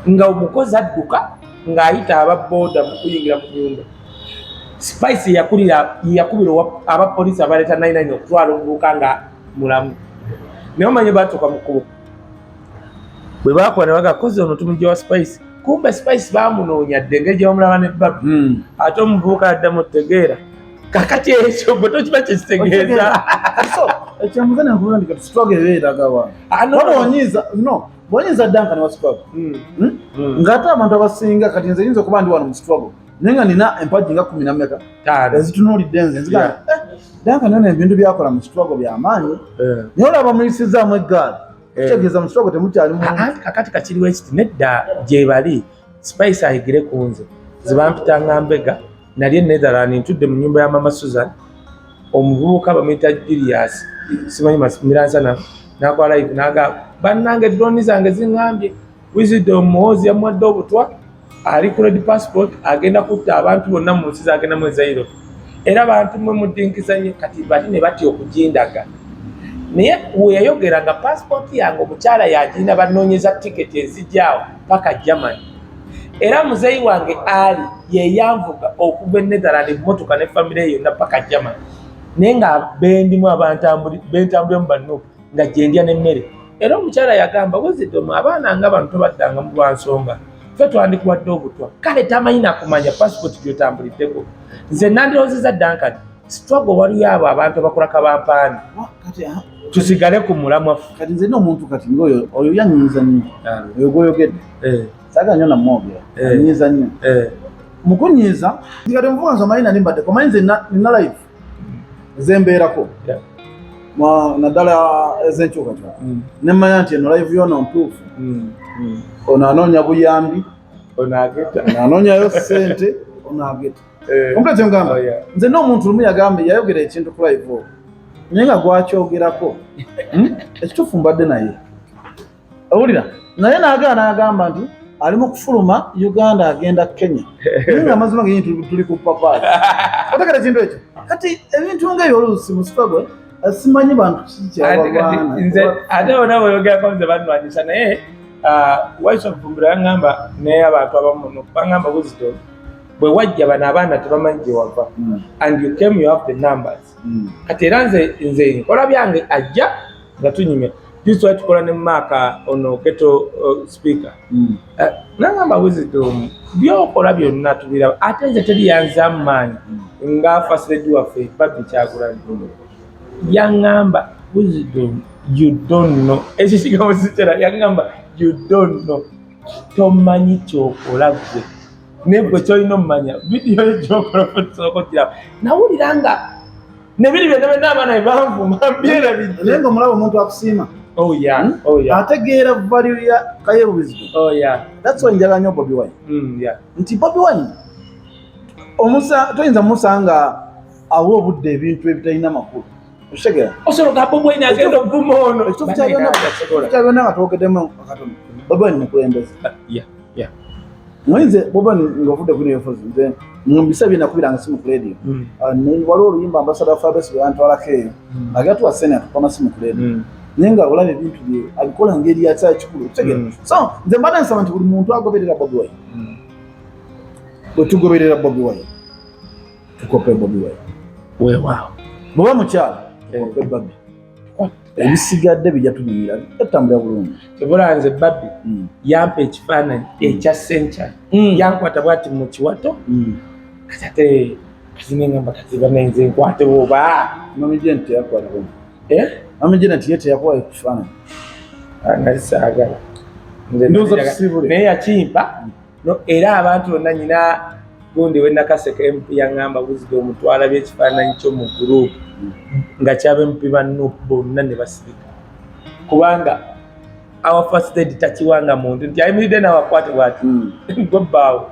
nga omukozi adduka ng'ayita ababooda mu kuyingira mu nyumba Spice yakubira abapoliisi abaleeta 99 okutwala omuvubuka nga mulamu naye omanye batuuka mu kkubo bwe baakola ne bagakozi ono tumujja wa Spice kumbe Spice baamunoonya dde engeri gye bamulaba ne Bobby ate omuvubuka addamu otegeera kakati ekyo bwe tokiba kyekitegeeza ekyamuzana nkubuuza nti kati struggle ebeeraga wa bwonyiza Duncan wa struggle ng'ate abantu abasinga kati nze yinza okuba ndi wano mu struggle naye nga nina empaji nga 10 na meka ezitunuulidde nze nzigamba Duncan ono ebintu byakola mu struggle by'amaanyi naye olaba muyisizaamu eggaali kitegeeza mu struggle temukyali kakati kakiriwo ekiti nedda gye bali Spice ayigire ku nze zibampita ngambega nali Netherland ntudde mu nyumba ya Mama Susan omuvubuka bamuyita Julius simanyi Miransana nakola live naga bannange drone zange zingambye Wisdom Muhozi yamwadde obutwa ali ku red passport agenda kutta abantu bonna mu nsi zagenda mu Zairo era abantu mwe mudinkizanye kati bali ne bati okujindaga naye weyayogeranga passport yange omukyala yagenda banoonyeza tiketi ezijjaawo paka Germany era muzeyi wange ali yeyanvuga okuva e Netherland emmotoka ne famire yonna paka Germany naye nga bendimu bentambulemu banno nga gyendya n'emmere era omukyala yagamba Wisdom abaana nga bano tobaddanga mu lwansonga ffe twandikuwadde obutwa kale tamanyi nakumanya passport gyotambuliddeko nze nandiroziza Duncan struggle waliyo abo abantu abakulaka bampaani tusigale ku mulamwa kati nze n'omuntu kati ngoyo oyo yanyiiza nnyo oyo gwoyogedde saga nnyo namwogera anyiiza nnyo mukunyiiza ndigade muvuga nze amanyi nali mbadde komanyi nze nina live zembeerako naddala ez'enkyukakyuka nemmanya nti eno live yono ntuufu ono anoonya buyambi anoonyayo ssente ono ageta ompulete ngamba nze n'omuntu lumu yagambye yayogera ekintu ku live o naye nga gwakyogerako ekituufu mbadde naye owulira naye n'agamba nti ali mu kufuluma Uganda agenda Kenya naye nga amazima genyini tuli ku papaali otegera ekintu ekyo kati ebintu ng'ebyo oluusi mu struggle simanyi bantu kikyababaana nze ate ona bweyogerako nze bannwanyisa naye waiso okufumbira yangamba naye abantu abamu bangamba Wisdom bwe wajja bano abaana tebamanyi gye wava and you came you have the numbers kati era nze nkola byange ajja nga tunyumya disitwali tukola ne maaka ono geto speaker nangamba Wisdom byokola byonna tubiraba ate nze teriyanzamu maanyi nga fasiledi waffe Babi Kyagulanyi yangamba Wisdom you don't know ekyo kigambo sikera yangamba you don't know tomanyi kyokola gwe nebwe kyolina omumanya vidiyo egyokola fotosookotira nawulira nga nebiri byonna abaana bebanvuma byerabidde naye nga omulaba omuntu akusiima ategeera value ya Kaye Wisdom that's why njagala nnyo Bobi Wine nti Bobi Wine toyinza musanga awa obudde ebintu ebitalina makulu oshegera osoloka Bobi Wine agenda okuvuma ono ekituufu nga twogeddemu akatono Bobi Wine mukulembeze mwinze Bobi Wine ng'ovudde kuri efozi nze mbisa byenakubiranga simu ku radio waliwo oluyimba ambassador Fabes bweyantwalako eyo agatuwa Senate kupama simu ku radio naye nga olaba ebintu bye abikola ngeri yakya kikulu otegera so nze mbadde nsaba nti buli muntu agoberera Bobi Wine bwe tugoberera Bobi Wine tukope Bobi Wine weewaawo bw'oba mukyala tukope Babi ebisigadde bijja tunyumira tutambula bulungi kibula nze Babi yampa ekifaananyi ekya century yankwata bwati mu kiwato kati ate kazinengamba kati banenze nkwate oba mami jente yakwata mami jente yete yakuwa ekifaananyi nali saagala naye yakimpa era abantu bonna nyina gundi we Nakaseke MP yangamba Wisdom twalabye ekifaananyi kyo mu group nga kyaba MP banno bonna ne basirika kubanga our first aid takiwanga muntu nti ayimiridde n'abakwate bwati gwebbaawo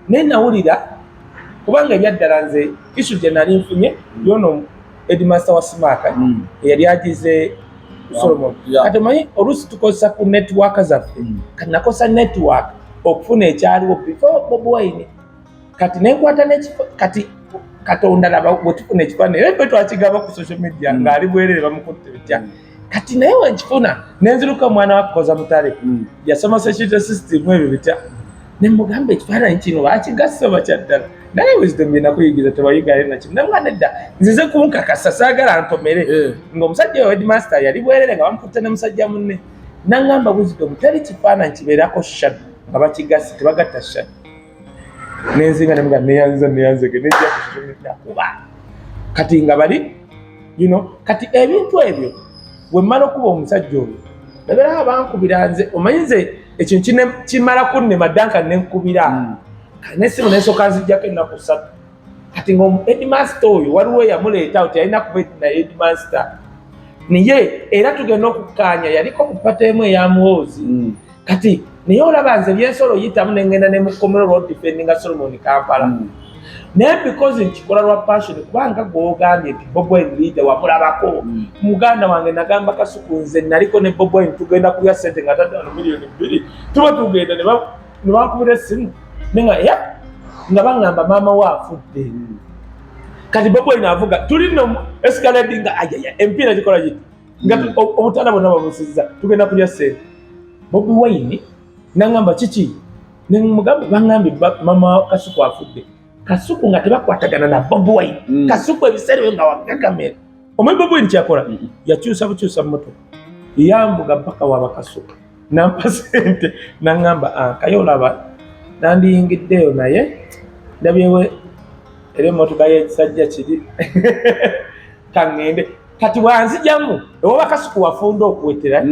naye nawulira kubanga ebyaddala nze isu gye nali nfunye yono Headmaster wa Simaaka eyali agize Solomon kati omanyi oluusi tukozesa ku network zaffe kati nakosa network okufuna ekyaliwo before Bobi Wine kati nenkwata n'ekifo kati Katonda laba bwe tufuna ekifaananyi era ffe twakigaba ku social media ng'ali bwerere bamukutte bitya kati naye wenkifuna nenziruka mwana wa Koza Mutale yasoma security system ebyo bitya ne mugamba ekifaananyi kino bakigasse bakyaddala naye Wisdom bye nakuyigiza tebayigayo nakino namwa nedda nzize kunkakasa saagala ntomere ng'omusajja wa Headmaster yali bwerere nga bamukutte ne musajja munne nangamba Wisdom teri kifaananyi kibeerako shadow nga bakigasse tebagatta shadow nenzinga nemuga neyanzege nejja kushomera kuba kati nga bali kati ebintu ebyo bwe mmala okuba omusajja oyo nabeera abankubira nze omanyi nze ekintu kimala kunne madanka nenkubira nesimu nesooka nzijjako ennaku 3 kati Headmaster oyo waliwo eyamuleetawo teyalina kuba na Headmaster naye era tugenda okukaanya yaliko ku pata emu eya Muhoozi kati naye olaba nze byensolo yitamu nengenda ne mu Komero Road defendinga Solomon Kampala naye because nkikola lwa passion kubanga gwogambye nti Bobi Wine leader wamulabako muganda wange nagamba Kasuku nze naliko ne Bobi Wine tugenda kulya ssente nga $5 million tuba tugenda ne bankubira essimu nenga nga baŋŋamba maama we afudde kati Bobi Wine avuga tuli no escalating nga empiira gikola giti nga obutala bonna babusizza tugenda kulya ssente Bobi Wine nangamba kiki nemugamba bangambye maama Kasuku afudde Kasuku nga tebakwatagana na Bobi Wine Kasuku ebiseera nga wagagamera omanyi Bobi Wine kyakola yakyusa bukyusa mmotoka yambuga mpaka waba Kasuku nampa ssente nangamba Kaye olaba nandiyingiddeyo naye ndabyewe era emmotoka y'ekisajja kiri kaŋŋende kati wanzijamu ewaba Kasuku wafunda okuwetera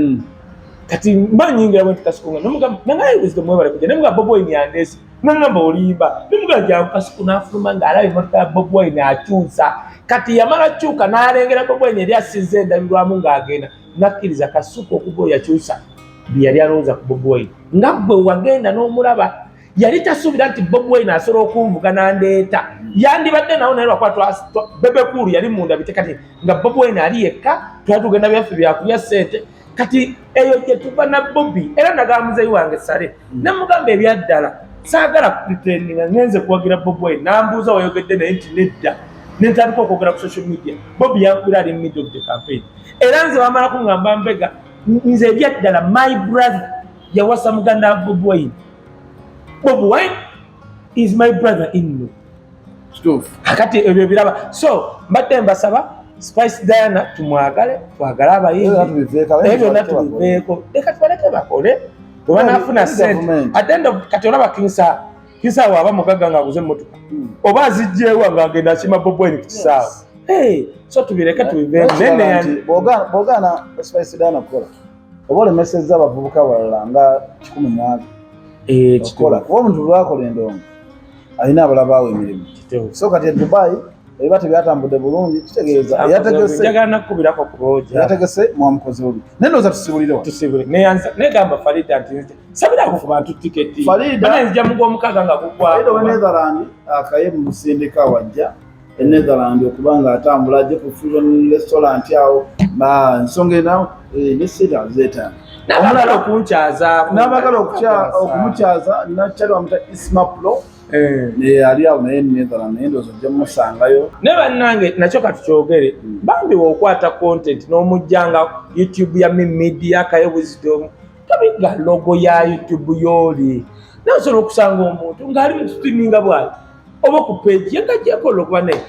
kati mbanyingira bwe Kasuku nga nomugamba nangaye wisdom mwebale kujja nemugamba Bobi Wine yandeese nangamba olimba nemugamba jangu Kasuku n'afuluma ng'alaba emmotoka ya Bobi Wine akyusa kati yamala kyuka n'alengera Bobi Wine yali asinze endabirwamu ng'agenda nakkiriza Kasuku okuba oyo yakyusa bye yali alowooza ku Bobi Wine nga gwe wagenda n'omulaba yali tasuubira nti Bobi Wine asobola okunvuga n'andeeta yandibadde nawo naye lwakuba Bebe Cool yali munda bite kati nga Bobi Wine ali yekka twali tugenda byaffe byakulya ssente kati eyo gye tuva na Bobi era nagamba muzeeyi wange Sale namugamba ebyaddala saagala pretendinga ngenze kuwagira Bobi Wine nambuuza wayogedde naye nti nedda nentandika okwogera ku social media Bobi yankubira ali middle of the campaign era nze wamala kuŋŋamba mbega nze ebyaddala my brother yawasa muganda wa Bobi Wine Bobi Wine is my brother in law akati ebyo biraba so mbadde mbasaba Spice Diana tumwagale twagale abayimbi ebyo natubiveeko leka tubaleke bakole oba nafuna ssente atenda kati olaba kisaawa aba mugagga ng'aguze emmotoka oba azijjeewa ng'agenda akima Bobi Wine ku kisaawa so tubireke tubiveeko bw'ogaana Spice Diana kukola oba olemesezza abavubuka balala nga 12 okukola kuba omuntu lwakola endongo alina abalabaawo emirimu so kati Dubai eba tebyatambudde bulungi kitegeeza yategese mwamukozi obi nendoza tusibulire negamba Farida nti sabirako ku bantu tiketi Farida nzija mugo omukaga nga kugwa Netherland Kaye mu musindika wajja Netherland okubanga atambula ajje ku fusion restaurant awo nsonga nawo ne sita zeta nabagala okumukyaza nakyali wamuta Ismaplo ali awo naye Netherland naye ndozo ojja mumusangayo ne bannange nakyo katukyogere bambi wokwata content n'omujjanga YouTube ya media Kaye Wisdom tabiga logo ya YouTube yoli nasobola okusanga omuntu ng'ali mu streaminga bwali oba ku page yagajjako logo naye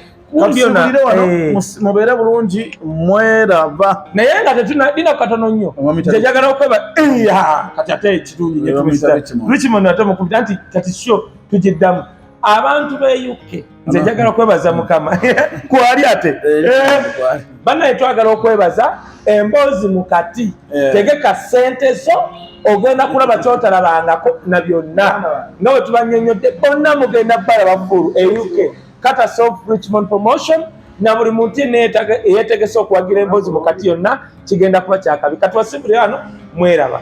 mubeere bulungi mweraba naye nga tetulina katono nnyo nze njagala okweba kati ate ekirungi Richmond ate mukubita nti kati sho tugiddamu abantu be UK nze njagala okwebaza Mukama kwali ate bannaye twagala okwebaza emboozi mu kati tegeka ssente zo ogenda kulaba kyotalabangako na byonna nga bwe tubannyonnyodde bonna mugenda balaba ffulu UK Kata Soft Richmond promotion na buli muntu yeetegese okuwagira emboozi mu kati yonna kigenda kuba kyakabi kati wasibire wano mweraba